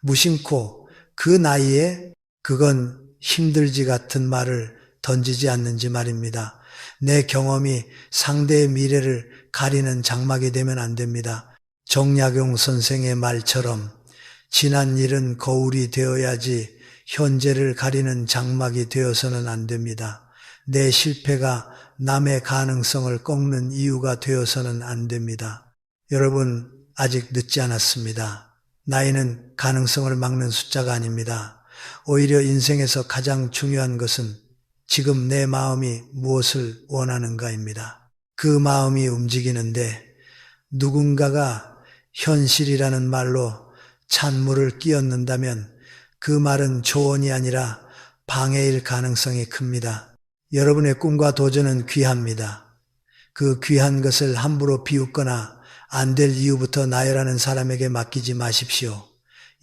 무심코 그 나이에 그건 힘들지 같은 말을 던지지 않는지 말입니다. 내 경험이 상대의 미래를 가리는 장막이 되면 안 됩니다. 정약용 선생의 말처럼 지난 일은 거울이 되어야지 현재를 가리는 장막이 되어서는 안 됩니다. 내 실패가 남의 가능성을 꺾는 이유가 되어서는 안 됩니다. 여러분, 아직 늦지 않았습니다. 나이는 가능성을 막는 숫자가 아닙니다. 오히려 인생에서 가장 중요한 것은 지금 내 마음이 무엇을 원하는가입니다. 그 마음이 움직이는데 누군가가 현실이라는 말로 찬물을 끼얹는다면 그 말은 조언이 아니라 방해일 가능성이 큽니다. 여러분의 꿈과 도전은 귀합니다. 그 귀한 것을 함부로 비웃거나 안 될 이유부터 나열하는 사람에게 맡기지 마십시오.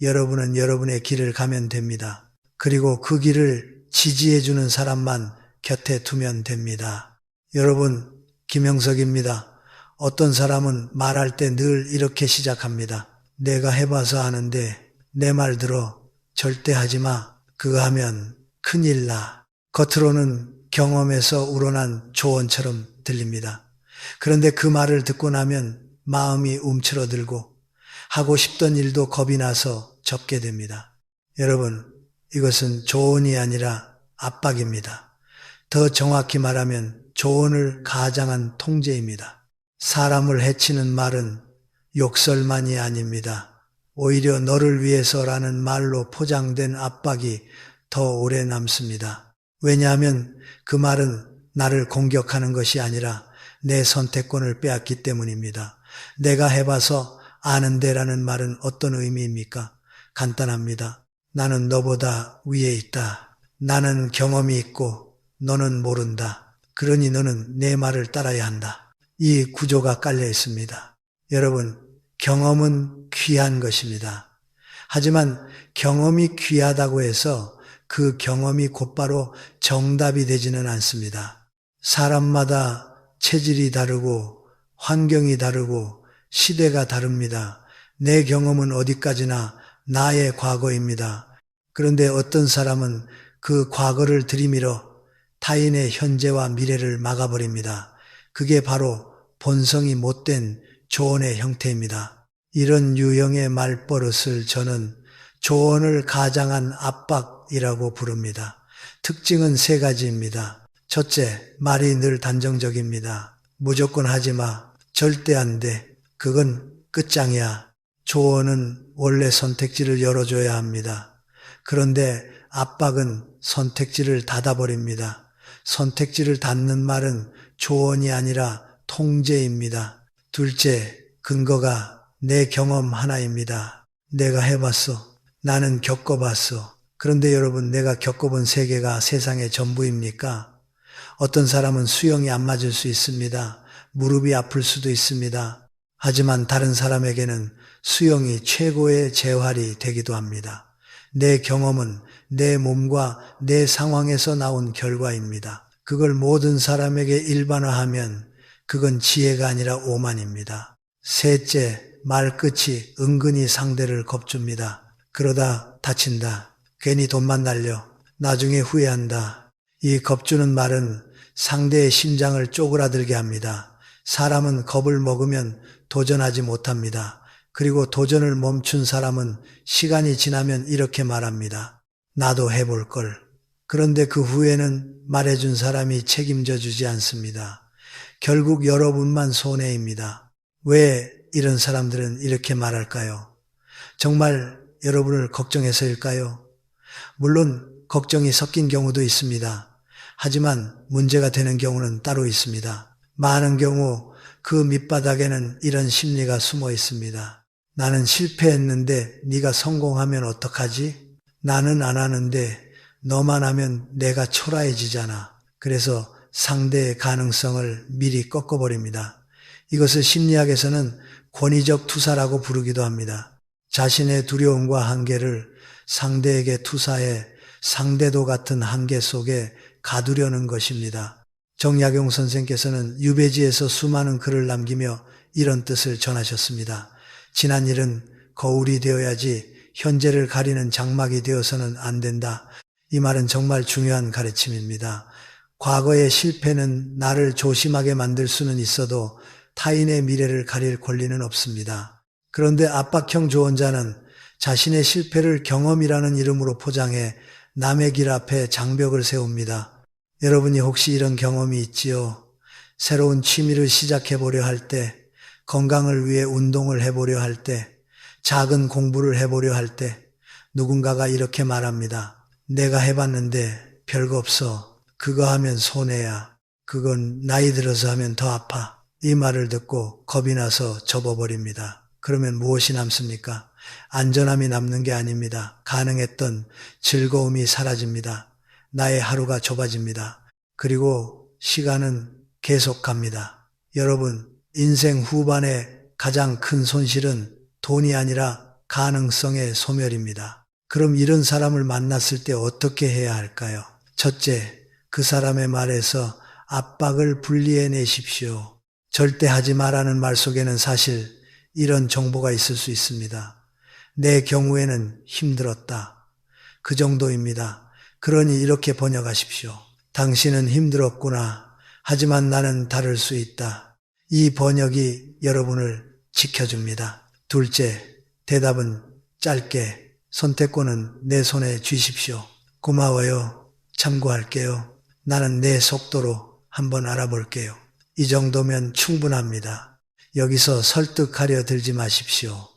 여러분은 여러분의 길을 가면 됩니다. 그리고 그 길을 지지해주는 사람만 곁에 두면 됩니다. 여러분, 김영석입니다. 어떤 사람은 말할 때 늘 이렇게 시작합니다. 내가 해봐서 아는데 내 말 들어. 절대 하지 마. 그거 하면 큰일 나. 겉으로는 경험에서 우러난 조언처럼 들립니다. 그런데 그 말을 듣고 나면 마음이 움츠러들고 하고 싶던 일도 겁이 나서 접게 됩니다. 여러분, 이것은 조언이 아니라 압박입니다. 더 정확히 말하면 조언을 가장한 통제입니다. 사람을 해치는 말은 욕설만이 아닙니다. 오히려 너를 위해서라는 말로 포장된 압박이 더 오래 남습니다. 왜냐하면 그 말은 나를 공격하는 것이 아니라 내 선택권을 빼앗기 때문입니다. 내가 해봐서 아는데라는 말은 어떤 의미입니까? 간단합니다. 나는 너보다 위에 있다. 나는 경험이 있고 너는 모른다. 그러니 너는 내 말을 따라야 한다. 이 구조가 깔려 있습니다. 여러분, 경험은 귀한 것입니다. 하지만 경험이 귀하다고 해서 그 경험이 곧바로 정답이 되지는 않습니다. 사람마다 체질이 다르고 환경이 다르고 시대가 다릅니다. 내 경험은 어디까지나 나의 과거입니다. 그런데 어떤 사람은 그 과거를 들이밀어 타인의 현재와 미래를 막아버립니다. 그게 바로 본성이 못된 조언의 형태입니다. 이런 유형의 말버릇을 저는 조언을 가장한 압박이라고 부릅니다. 특징은 세 가지입니다. 첫째, 말이 늘 단정적입니다. 무조건 하지 마. 절대 안 돼. 그건 끝장이야. 조언은 원래 선택지를 열어줘야 합니다. 그런데 압박은 선택지를 닫아버립니다. 선택지를 닫는 말은 조언이 아니라 통제입니다. 둘째, 근거가 내 경험 하나입니다. 내가 해봤어. 나는 겪어봤어. 그런데 여러분, 내가 겪어본 세계가 세상의 전부입니까? 어떤 사람은 수영이 안 맞을 수 있습니다. 무릎이 아플 수도 있습니다. 하지만 다른 사람에게는 수영이 최고의 재활이 되기도 합니다. 내 경험은 내 몸과 내 상황에서 나온 결과입니다. 그걸 모든 사람에게 일반화하면 그건 지혜가 아니라 오만입니다. 셋째, 말끝이 은근히 상대를 겁줍니다. 그러다 다친다. 괜히 돈만 날려. 나중에 후회한다. 이 겁주는 말은 상대의 심장을 쪼그라들게 합니다. 사람은 겁을 먹으면 도전하지 못합니다. 그리고 도전을 멈춘 사람은 시간이 지나면 이렇게 말합니다. 나도 해볼 걸. 그런데 그 후에는 말해준 사람이 책임져 주지 않습니다. 결국 여러분만 손해입니다. 왜 이런 사람들은 이렇게 말할까요? 정말 여러분을 걱정해서일까요? 물론 걱정이 섞인 경우도 있습니다. 하지만 문제가 되는 경우는 따로 있습니다. 많은 경우 그 밑바닥에는 이런 심리가 숨어 있습니다. 나는 실패했는데 네가 성공하면 어떡하지? 나는 안 하는데 너만 하면 내가 초라해지잖아. 그래서 상대의 가능성을 미리 꺾어버립니다. 이것을 심리학에서는 권위적 투사라고 부르기도 합니다. 자신의 두려움과 한계를 상대에게 투사해 상대도 같은 한계 속에 가두려는 것입니다. 정약용 선생께서는 유배지에서 수많은 글을 남기며 이런 뜻을 전하셨습니다. 지난 일은 거울이 되어야지 현재를 가리는 장막이 되어서는 안 된다. 이 말은 정말 중요한 가르침입니다. 과거의 실패는 나를 조심하게 만들 수는 있어도 타인의 미래를 가릴 권리는 없습니다. 그런데 압박형 조언자는 자신의 실패를 경험이라는 이름으로 포장해 남의 길 앞에 장벽을 세웁니다. 여러분이 혹시 이런 경험이 있지요? 새로운 취미를 시작해 보려 할 때, 건강을 위해 운동을 해보려 할 때, 작은 공부를 해보려 할 때, 누군가가 이렇게 말합니다. 내가 해봤는데 별거 없어. 그거 하면 손해야. 그건 나이 들어서 하면 더 아파. 이 말을 듣고 겁이 나서 접어버립니다. 그러면 무엇이 남습니까? 안전함이 남는 게 아닙니다. 가능했던 즐거움이 사라집니다. 나의 하루가 좁아집니다. 그리고 시간은 계속 갑니다. 여러분, 인생 후반의 가장 큰 손실은 돈이 아니라 가능성의 소멸입니다. 그럼 이런 사람을 만났을 때 어떻게 해야 할까요? 첫째, 그 사람의 말에서 압박을 분리해내십시오. 절대 하지 말라는 말 속에는 사실 이런 정보가 있을 수 있습니다. 내 경우에는 힘들었다. 그 정도입니다. 그러니 이렇게 번역하십시오. 당신은 힘들었구나. 하지만 나는 다를 수 있다. 이 번역이 여러분을 지켜줍니다. 둘째, 대답은 짧게, 선택권은 내 손에 쥐십시오. 고마워요. 참고할게요. 나는 내 속도로 한번 알아볼게요. 이 정도면 충분합니다. 여기서 설득하려 들지 마십시오.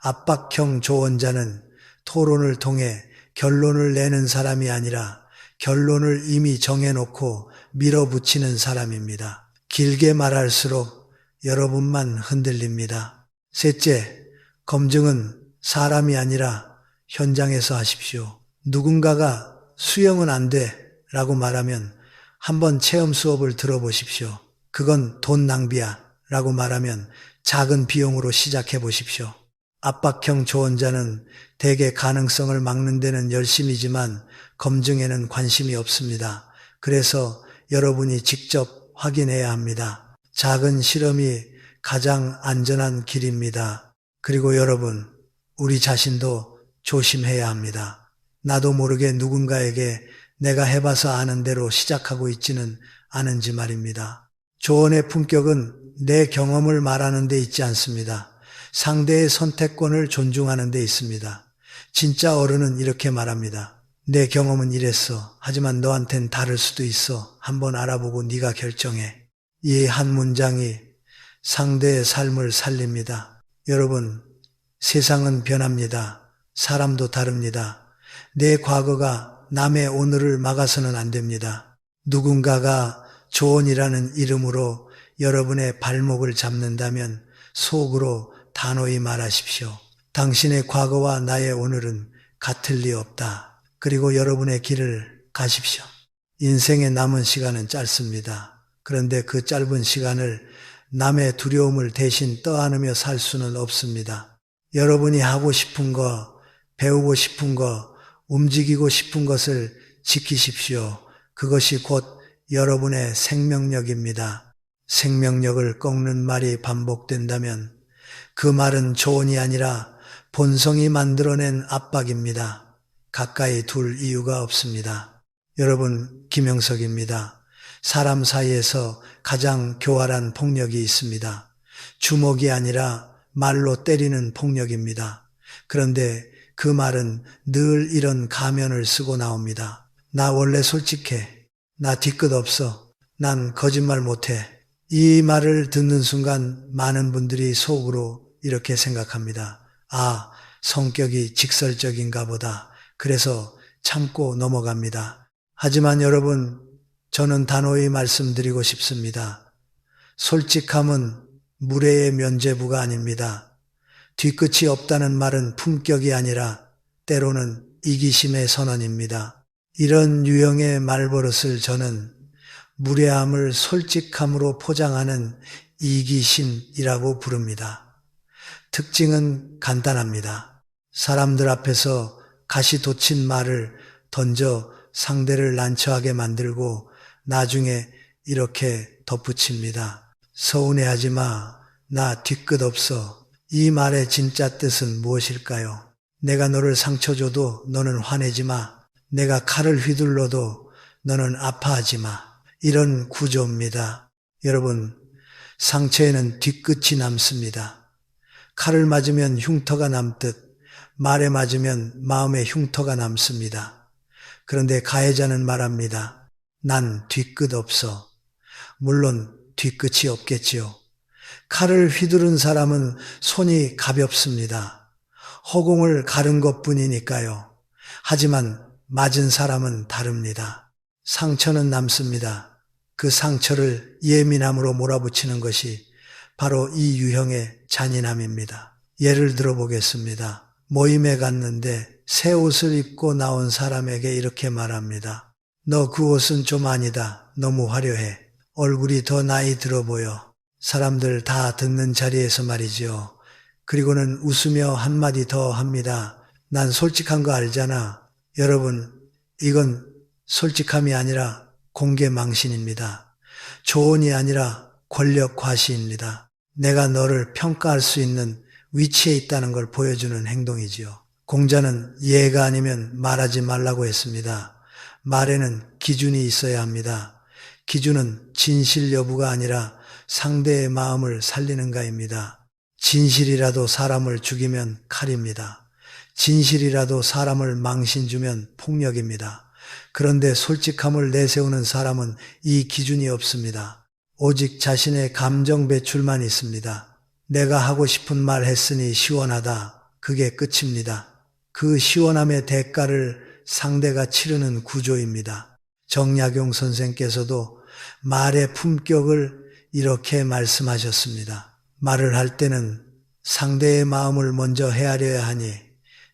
압박형 조언자는 토론을 통해 결론을 내는 사람이 아니라 결론을 이미 정해놓고 밀어붙이는 사람입니다. 길게 말할수록 여러분만 흔들립니다. 셋째, 검증은 사람이 아니라 현장에서 하십시오. 누군가가 수영은 안 돼 라고 말하면 한번 체험 수업을 들어보십시오. 그건 돈 낭비야 라고 말하면 작은 비용으로 시작해 보십시오. 압박형 조언자는 대개 가능성을 막는 데는 열심이지만 검증에는 관심이 없습니다. 그래서 여러분이 직접 확인해야 합니다. 작은 실험이 가장 안전한 길입니다. 그리고 여러분, 우리 자신도 조심해야 합니다. 나도 모르게 누군가에게 내가 해봐서 아는 대로 시작하고 있지는 않은지 말입니다. 조언의 품격은 내 경험을 말하는 데 있지 않습니다. 상대의 선택권을 존중하는 데 있습니다. 진짜 어른은 이렇게 말합니다. 내 경험은 이랬어. 하지만 너한텐 다를 수도 있어. 한번 알아보고 네가 결정해. 이 한 문장이 상대의 삶을 살립니다. 여러분, 세상은 변합니다. 사람도 다릅니다. 내 과거가 남의 오늘을 막아서는 안 됩니다. 누군가가 조언이라는 이름으로 여러분의 발목을 잡는다면 속으로 단호히 말하십시오. 당신의 과거와 나의 오늘은 같을 리 없다. 그리고 여러분의 길을 가십시오. 인생의 남은 시간은 짧습니다. 그런데 그 짧은 시간을 남의 두려움을 대신 떠안으며 살 수는 없습니다. 여러분이 하고 싶은 거, 배우고 싶은 거, 움직이고 싶은 것을 지키십시오. 그것이 곧 여러분의 생명력입니다. 생명력을 꺾는 말이 반복된다면 그 말은 조언이 아니라 본성이 만들어낸 압박입니다. 가까이 둘 이유가 없습니다. 여러분, 김영석입니다. 사람 사이에서 가장 교활한 폭력이 있습니다. 주먹이 아니라 말로 때리는 폭력입니다. 그런데 그 말은 늘 이런 가면을 쓰고 나옵니다. 나 원래 솔직해. 나 뒤끝 없어. 난 거짓말 못해. 이 말을 듣는 순간 많은 분들이 속으로 이렇게 생각합니다. 아, 성격이 직설적인가 보다. 그래서 참고 넘어갑니다. 하지만 여러분, 저는 단호히 말씀드리고 싶습니다. 솔직함은 무례의 면죄부가 아닙니다. 뒤끝이 없다는 말은 품격이 아니라 때로는 이기심의 선언입니다. 이런 유형의 말버릇을 저는 무례함을 솔직함으로 포장하는 이기심이라고 부릅니다. 특징은 간단합니다. 사람들 앞에서 가시 돋친 말을 던져 상대를 난처하게 만들고 나중에 이렇게 덧붙입니다. 서운해하지 마. 나 뒤끝 없어. 이 말의 진짜 뜻은 무엇일까요? 내가 너를 상처 줘도 너는 화내지 마. 내가 칼을 휘둘러도 너는 아파하지 마. 이런 구조입니다. 여러분, 상처에는 뒤끝이 남습니다. 칼을 맞으면 흉터가 남듯 말에 맞으면 마음에 흉터가 남습니다. 그런데 가해자는 말합니다. 난 뒤끝 없어. 물론 뒤끝이 없겠지요. 칼을 휘두른 사람은 손이 가볍습니다. 허공을 가른 것뿐이니까요. 하지만 맞은 사람은 다릅니다. 상처는 남습니다. 그 상처를 예민함으로 몰아붙이는 것이 바로 이 유형의 잔인함입니다. 예를 들어 보겠습니다. 모임에 갔는데 새 옷을 입고 나온 사람에게 이렇게 말합니다. 너 그 옷은 좀 아니다. 너무 화려해. 얼굴이 더 나이 들어 보여. 사람들 다 듣는 자리에서 말이죠. 그리고는 웃으며 한마디 더 합니다. 난 솔직한 거 알잖아. 여러분, 이건 솔직함이 아니라 공개망신입니다. 조언이 아니라 권력 과시입니다. 내가 너를 평가할 수 있는 위치에 있다는 걸 보여주는 행동이지요. 공자는 예가 아니면 말하지 말라고 했습니다. 말에는 기준이 있어야 합니다. 기준은 진실 여부가 아니라 상대의 마음을 살리는가입니다. 진실이라도 사람을 죽이면 칼입니다. 진실이라도 사람을 망신 주면 폭력입니다. 그런데 솔직함을 내세우는 사람은 이 기준이 없습니다. 오직 자신의 감정 배출만 있습니다. 내가 하고 싶은 말 했으니 시원하다. 그게 끝입니다. 그 시원함의 대가를 상대가 치르는 구조입니다. 정약용 선생께서도 말의 품격을 이렇게 말씀하셨습니다. 말을 할 때는 상대의 마음을 먼저 헤아려야 하니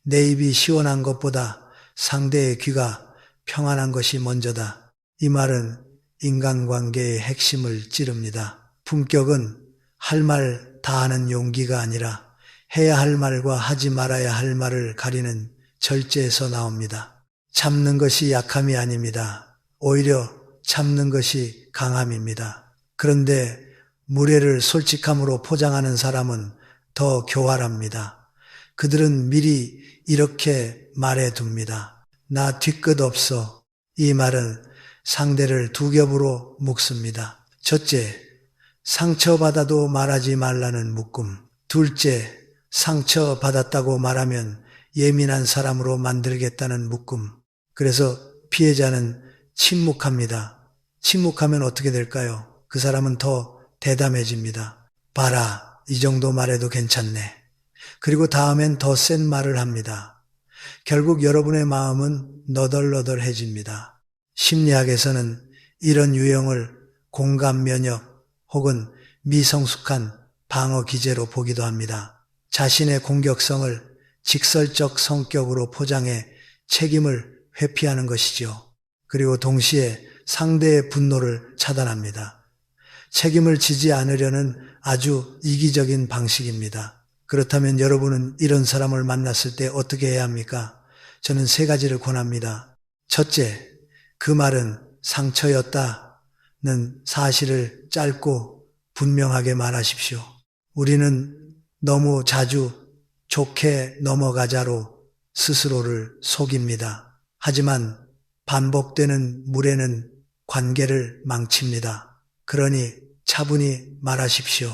내 입이 시원한 것보다 상대의 귀가 평안한 것이 먼저다. 이 말은 인간관계의 핵심을 찌릅니다. 품격은 할 말 다 하는 용기가 아니라 해야 할 말과 하지 말아야 할 말을 가리는 절제에서 나옵니다. 참는 것이 약함이 아닙니다. 오히려 참는 것이 강함입니다. 그런데 무례를 솔직함으로 포장하는 사람은 더 교활합니다. 그들은 미리 이렇게 말해둡니다. 나 뒤끝 없어. 이 말은 상대를 두 겹으로 묶습니다. 첫째, 상처받아도 말하지 말라는 묶음. 둘째, 상처받았다고 말하면 예민한 사람으로 만들겠다는 묶음. 그래서 피해자는 침묵합니다. 침묵하면 어떻게 될까요? 그 사람은 더 대담해집니다. 봐라, 이 정도 말해도 괜찮네. 그리고 다음엔 더 센 말을 합니다. 결국 여러분의 마음은 너덜너덜해집니다. 심리학에서는 이런 유형을 공감 면역 혹은 미성숙한 방어 기제로 보기도 합니다. 자신의 공격성을 직설적 성격으로 포장해 책임을 회피하는 것이죠. 그리고 동시에 상대의 분노를 차단합니다. 책임을 지지 않으려는 아주 이기적인 방식입니다. 그렇다면 여러분은 이런 사람을 만났을 때 어떻게 해야 합니까? 저는 세 가지를 권합니다. 첫째, 그 말은 상처였다는 사실을 짧고 분명하게 말하십시오. 우리는 너무 자주 좋게 넘어가자로 스스로를 속입니다. 하지만 반복되는 무례는 관계를 망칩니다. 그러니 차분히 말하십시오.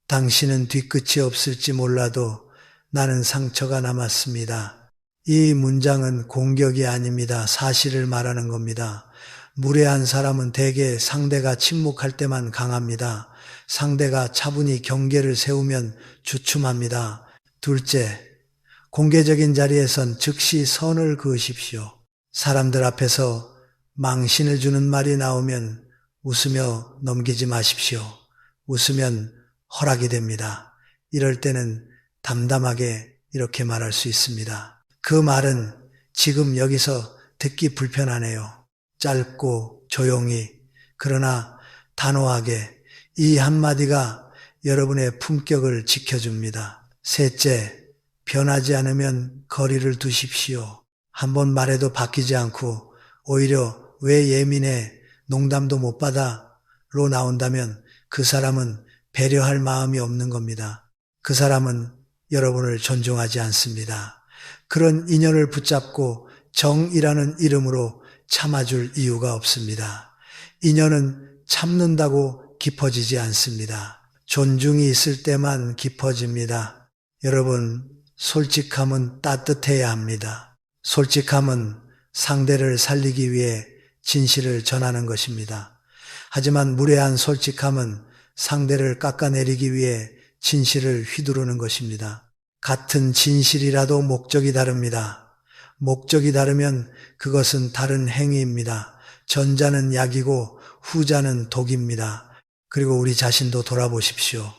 당신은 뒤끝이 없을지 몰라도 나는 상처가 남았습니다. 이 문장은 공격이 아닙니다. 사실을 말하는 겁니다. 무례한 사람은 대개 상대가 침묵할 때만 강합니다. 상대가 차분히 경계를 세우면 주춤합니다. 둘째, 공개적인 자리에선 즉시 선을 그으십시오. 사람들 앞에서 망신을 주는 말이 나오면 웃으며 넘기지 마십시오. 웃으면 허락이 됩니다. 이럴 때는 담담하게 이렇게 말할 수 있습니다. 그 말은 지금 여기서 듣기 불편하네요. 짧고 조용히, 그러나 단호하게 이 한마디가 여러분의 품격을 지켜줍니다. 셋째, 변하지 않으면 거리를 두십시오. 한번 말해도 바뀌지 않고 오히려 왜 예민해, 농담도 못 받아로 나온다면 그 사람은 배려할 마음이 없는 겁니다. 그 사람은 여러분을 존중하지 않습니다. 그런 인연을 붙잡고 정이라는 이름으로 참아줄 이유가 없습니다. 인연은 참는다고 깊어지지 않습니다. 존중이 있을 때만 깊어집니다. 여러분, 솔직함은 따뜻해야 합니다. 솔직함은 상대를 살리기 위해 진실을 전하는 것입니다. 하지만 무례한 솔직함은 상대를 깎아내리기 위해 진실을 휘두르는 것입니다. 같은 진실이라도 목적이 다릅니다. 목적이 다르면 그것은 다른 행위입니다. 전자는 약이고 후자는 독입니다. 그리고 우리 자신도 돌아보십시오.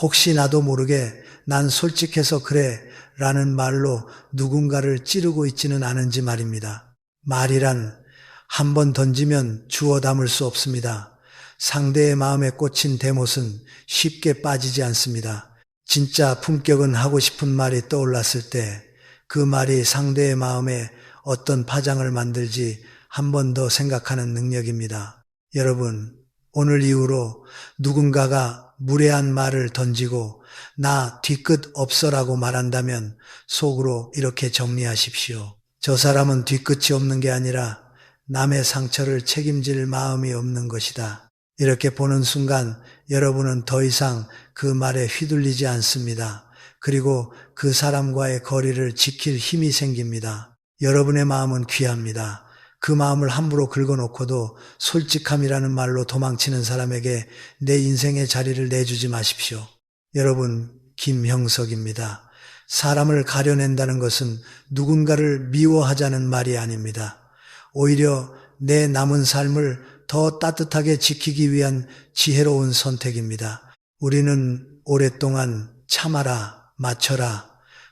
혹시 나도 모르게 난 솔직해서 그래 라는 말로 누군가를 찌르고 있지는 않은지 말입니다. 말이란 한 번 던지면 주워 담을 수 없습니다. 상대의 마음에 꽂힌 대못은 쉽게 빠지지 않습니다. 진짜 품격은 하고 싶은 말이 떠올랐을 때 그 말이 상대의 마음에 어떤 파장을 만들지 한 번 더 생각하는 능력입니다. 여러분, 오늘 이후로 누군가가 무례한 말을 던지고 나 뒤끝 없어라고 말한다면 속으로 이렇게 정리하십시오. 저 사람은 뒤끝이 없는 게 아니라 남의 상처를 책임질 마음이 없는 것이다. 이렇게 보는 순간 여러분은 더 이상 그 말에 휘둘리지 않습니다. 그리고 그 사람과의 거리를 지킬 힘이 생깁니다. 여러분의 마음은 귀합니다. 그 마음을 함부로 긁어놓고도 솔직함이라는 말로 도망치는 사람에게 내 인생의 자리를 내주지 마십시오. 여러분, 김형석입니다. 사람을 가려낸다는 것은 누군가를 미워하자는 말이 아닙니다. 오히려 내 남은 삶을 더 따뜻하게 지키기 위한 지혜로운 선택입니다. 우리는 오랫동안 참아라, 맞춰라,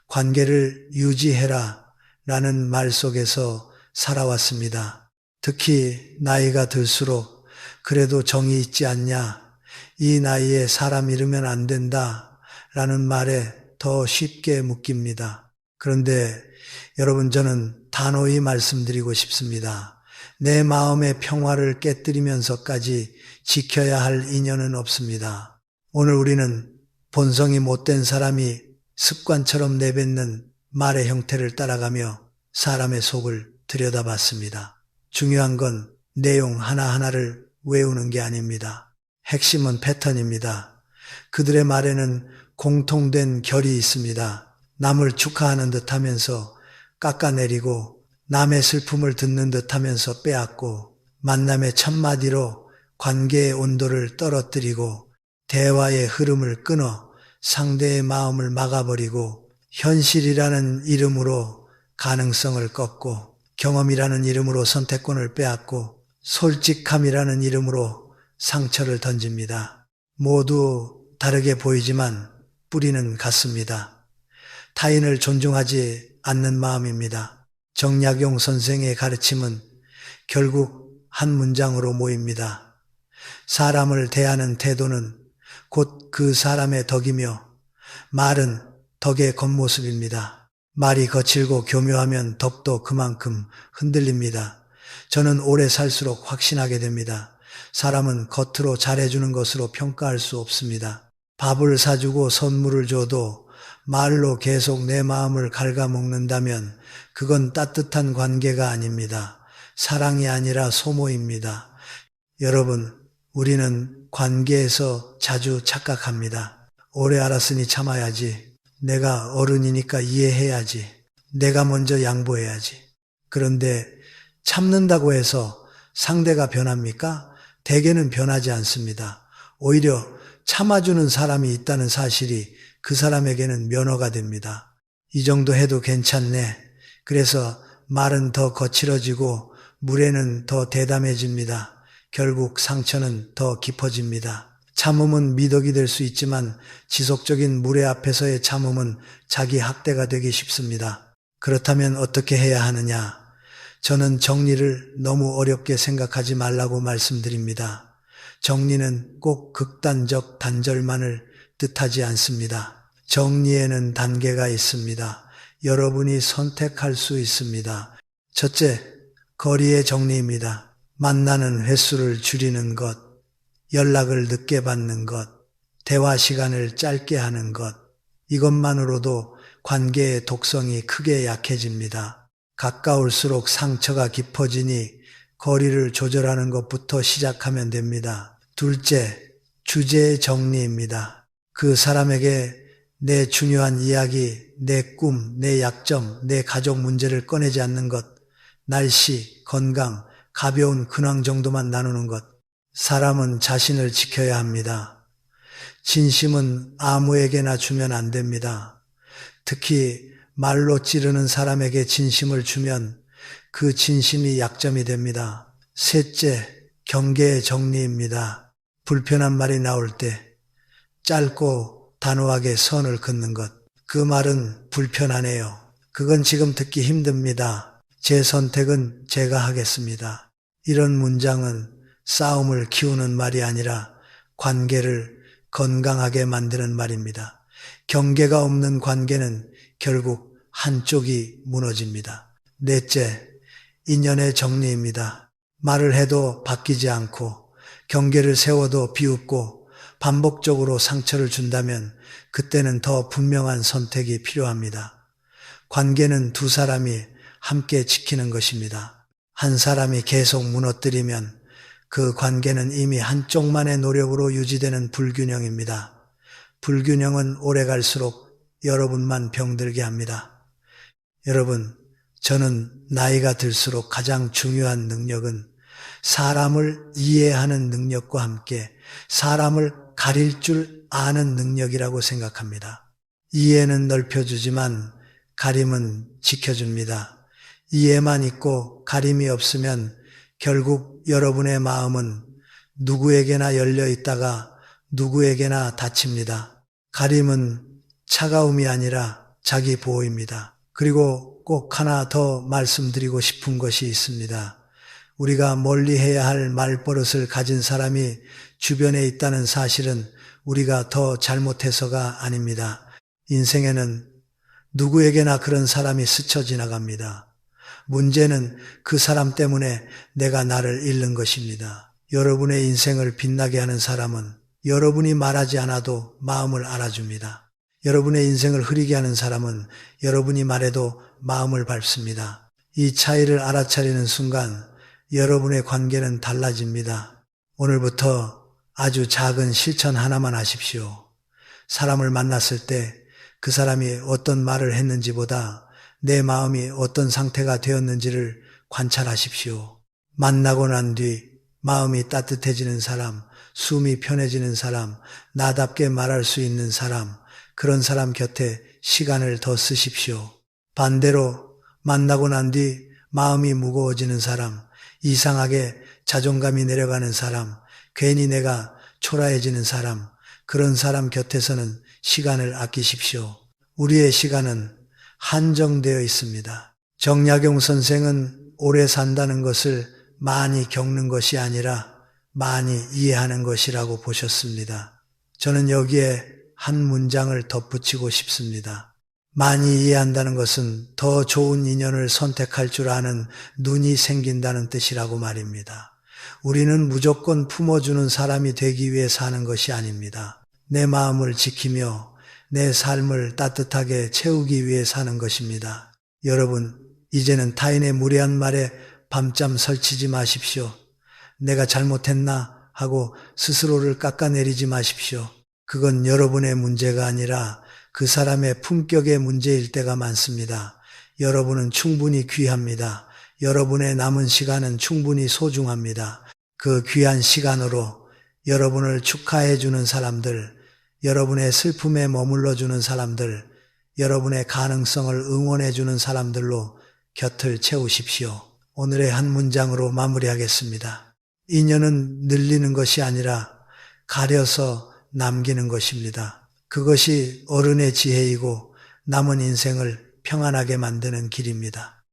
관계를 유지해라 라는 말 속에서 살아왔습니다. 특히 나이가 들수록 그래도 정이 있지 않냐, 이 나이에 사람 잃으면 안 된다 라는 말에 더 쉽게 묶입니다. 그런데 여러분, 저는 단호히 말씀드리고 싶습니다. 내 마음의 평화를 깨뜨리면서까지 지켜야 할 인연은 없습니다. 오늘 우리는 본성이 못된 사람이 습관처럼 내뱉는 말의 형태를 따라가며 사람의 속을 들여다봤습니다. 중요한 건 내용 하나하나를 외우는 게 아닙니다. 핵심은 패턴입니다. 그들의 말에는 공통된 결이 있습니다. 남을 축하하는 듯 하면서 깎아내리고, 남의 슬픔을 듣는 듯 하면서 빼앗고, 만남의 첫마디로 관계의 온도를 떨어뜨리고, 대화의 흐름을 끊어 상대의 마음을 막아버리고, 현실이라는 이름으로 가능성을 꺾고, 경험이라는 이름으로 선택권을 빼앗고, 솔직함이라는 이름으로 상처를 던집니다. 모두 다르게 보이지만 뿌리는 같습니다. 타인을 존중하지 않는 마음입니다. 정약용 선생의 가르침은 결국 한 문장으로 모입니다. 사람을 대하는 태도는 곧 그 사람의 덕이며 말은 덕의 겉모습입니다. 말이 거칠고 교묘하면 덕도 그만큼 흔들립니다. 저는 오래 살수록 확신하게 됩니다. 사람은 겉으로 잘해주는 것으로 평가할 수 없습니다. 밥을 사주고 선물을 줘도 말로 계속 내 마음을 갉아먹는다면 그건 따뜻한 관계가 아닙니다. 사랑이 아니라 소모입니다. 여러분, 우리는 관계에서 자주 착각합니다. 오래 알았으니 참아야지. 내가 어른이니까 이해해야지. 내가 먼저 양보해야지. 그런데 참는다고 해서 상대가 변합니까? 대개는 변하지 않습니다. 오히려 참아주는 사람이 있다는 사실이 그 사람에게는 면허가 됩니다. 이 정도 해도 괜찮네. 그래서 말은 더 거칠어지고 무례는 더 대담해집니다. 결국 상처는 더 깊어집니다. 참음은 미덕이 될 수 있지만 지속적인 무례 앞에서의 참음은 자기 학대가 되기 쉽습니다. 그렇다면 어떻게 해야 하느냐? 저는 정리를 너무 어렵게 생각하지 말라고 말씀드립니다. 정리는 꼭 극단적 단절만을 뜻하지 않습니다. 정리에는 단계가 있습니다. 여러분이 선택할 수 있습니다. 첫째, 거리의 정리입니다. 만나는 횟수를 줄이는 것, 연락을 늦게 받는 것, 대화 시간을 짧게 하는 것, 이것만으로도 관계의 독성이 크게 약해집니다. 가까울수록 상처가 깊어지니 거리를 조절하는 것부터 시작하면 됩니다. 둘째, 주제의 정리입니다. 그 사람에게 내 중요한 이야기, 내 꿈, 내 약점, 내 가족 문제를 꺼내지 않는 것, 날씨, 건강, 가벼운 근황 정도만 나누는 것. 사람은 자신을 지켜야 합니다. 진심은 아무에게나 주면 안 됩니다. 특히 말로 찌르는 사람에게 진심을 주면 그 진심이 약점이 됩니다. 셋째, 경계의 정리입니다. 불편한 말이 나올 때 짧고 단호하게 선을 긋는 것. 그 말은 불편하네요. 그건 지금 듣기 힘듭니다. 제 선택은 제가 하겠습니다. 이런 문장은 싸움을 키우는 말이 아니라 관계를 건강하게 만드는 말입니다. 경계가 없는 관계는 결국 한쪽이 무너집니다. 넷째, 인연의 정리입니다. 말을 해도 바뀌지 않고 경계를 세워도 비웃고 반복적으로 상처를 준다면 그때는 더 분명한 선택이 필요합니다. 관계는 두 사람이 함께 지키는 것입니다. 한 사람이 계속 무너뜨리면 그 관계는 이미 한쪽만의 노력으로 유지되는 불균형입니다. 불균형은 오래 갈수록 여러분만 병들게 합니다. 여러분, 저는 나이가 들수록 가장 중요한 능력은 사람을 이해하는 능력과 함께 사람을 가릴 줄 아는 능력이라고 생각합니다. 이해는 넓혀주지만 가림은 지켜줍니다. 이해만 있고 가림이 없으면 결국 여러분의 마음은 누구에게나 열려 있다가 누구에게나 닫힙니다. 가림은 차가움이 아니라 자기 보호입니다. 그리고 꼭 하나 더 말씀드리고 싶은 것이 있습니다. 우리가 멀리해야 할 말버릇을 가진 사람이 주변에 있다는 사실은 우리가 더 잘못해서가 아닙니다. 인생에는 누구에게나 그런 사람이 스쳐 지나갑니다. 문제는 그 사람 때문에 내가 나를 잃는 것입니다. 여러분의 인생을 빛나게 하는 사람은 여러분이 말하지 않아도 마음을 알아줍니다. 여러분의 인생을 흐리게 하는 사람은 여러분이 말해도 마음을 밟습니다. 이 차이를 알아차리는 순간 여러분의 관계는 달라집니다. 오늘부터 아주 작은 실천 하나만 하십시오. 사람을 만났을 때 그 사람이 어떤 말을 했는지보다 내 마음이 어떤 상태가 되었는지를 관찰하십시오. 만나고 난 뒤 마음이 따뜻해지는 사람, 숨이 편해지는 사람, 나답게 말할 수 있는 사람, 그런 사람 곁에 시간을 더 쓰십시오. 반대로 만나고 난 뒤 마음이 무거워지는 사람, 이상하게 자존감이 내려가는 사람, 괜히 내가 초라해지는 사람, 그런 사람 곁에서는 시간을 아끼십시오. 우리의 시간은 한정되어 있습니다. 정약용 선생은 오래 산다는 것을 많이 겪는 것이 아니라 많이 이해하는 것이라고 보셨습니다. 저는 여기에 한 문장을 덧붙이고 싶습니다. 많이 이해한다는 것은 더 좋은 인연을 선택할 줄 아는 눈이 생긴다는 뜻이라고 말입니다. 우리는 무조건 품어주는 사람이 되기 위해 사는 것이 아닙니다. 내 마음을 지키며 내 삶을 따뜻하게 채우기 위해 사는 것입니다. 여러분, 이제는 타인의 무례한 말에 밤잠 설치지 마십시오. 내가 잘못했나 하고 스스로를 깎아내리지 마십시오. 그건 여러분의 문제가 아니라 그 사람의 품격의 문제일 때가 많습니다. 여러분은 충분히 귀합니다. 여러분의 남은 시간은 충분히 소중합니다. 그 귀한 시간으로 여러분을 축하해 주는 사람들, 여러분의 슬픔에 머물러 주는 사람들, 여러분의 가능성을 응원해 주는 사람들로 곁을 채우십시오. 오늘의 한 문장으로 마무리하겠습니다. 인연은 늘리는 것이 아니라 가려서 남기는 것입니다. 그것이 어른의 지혜이고 남은 인생을 평안하게 만드는 길입니다.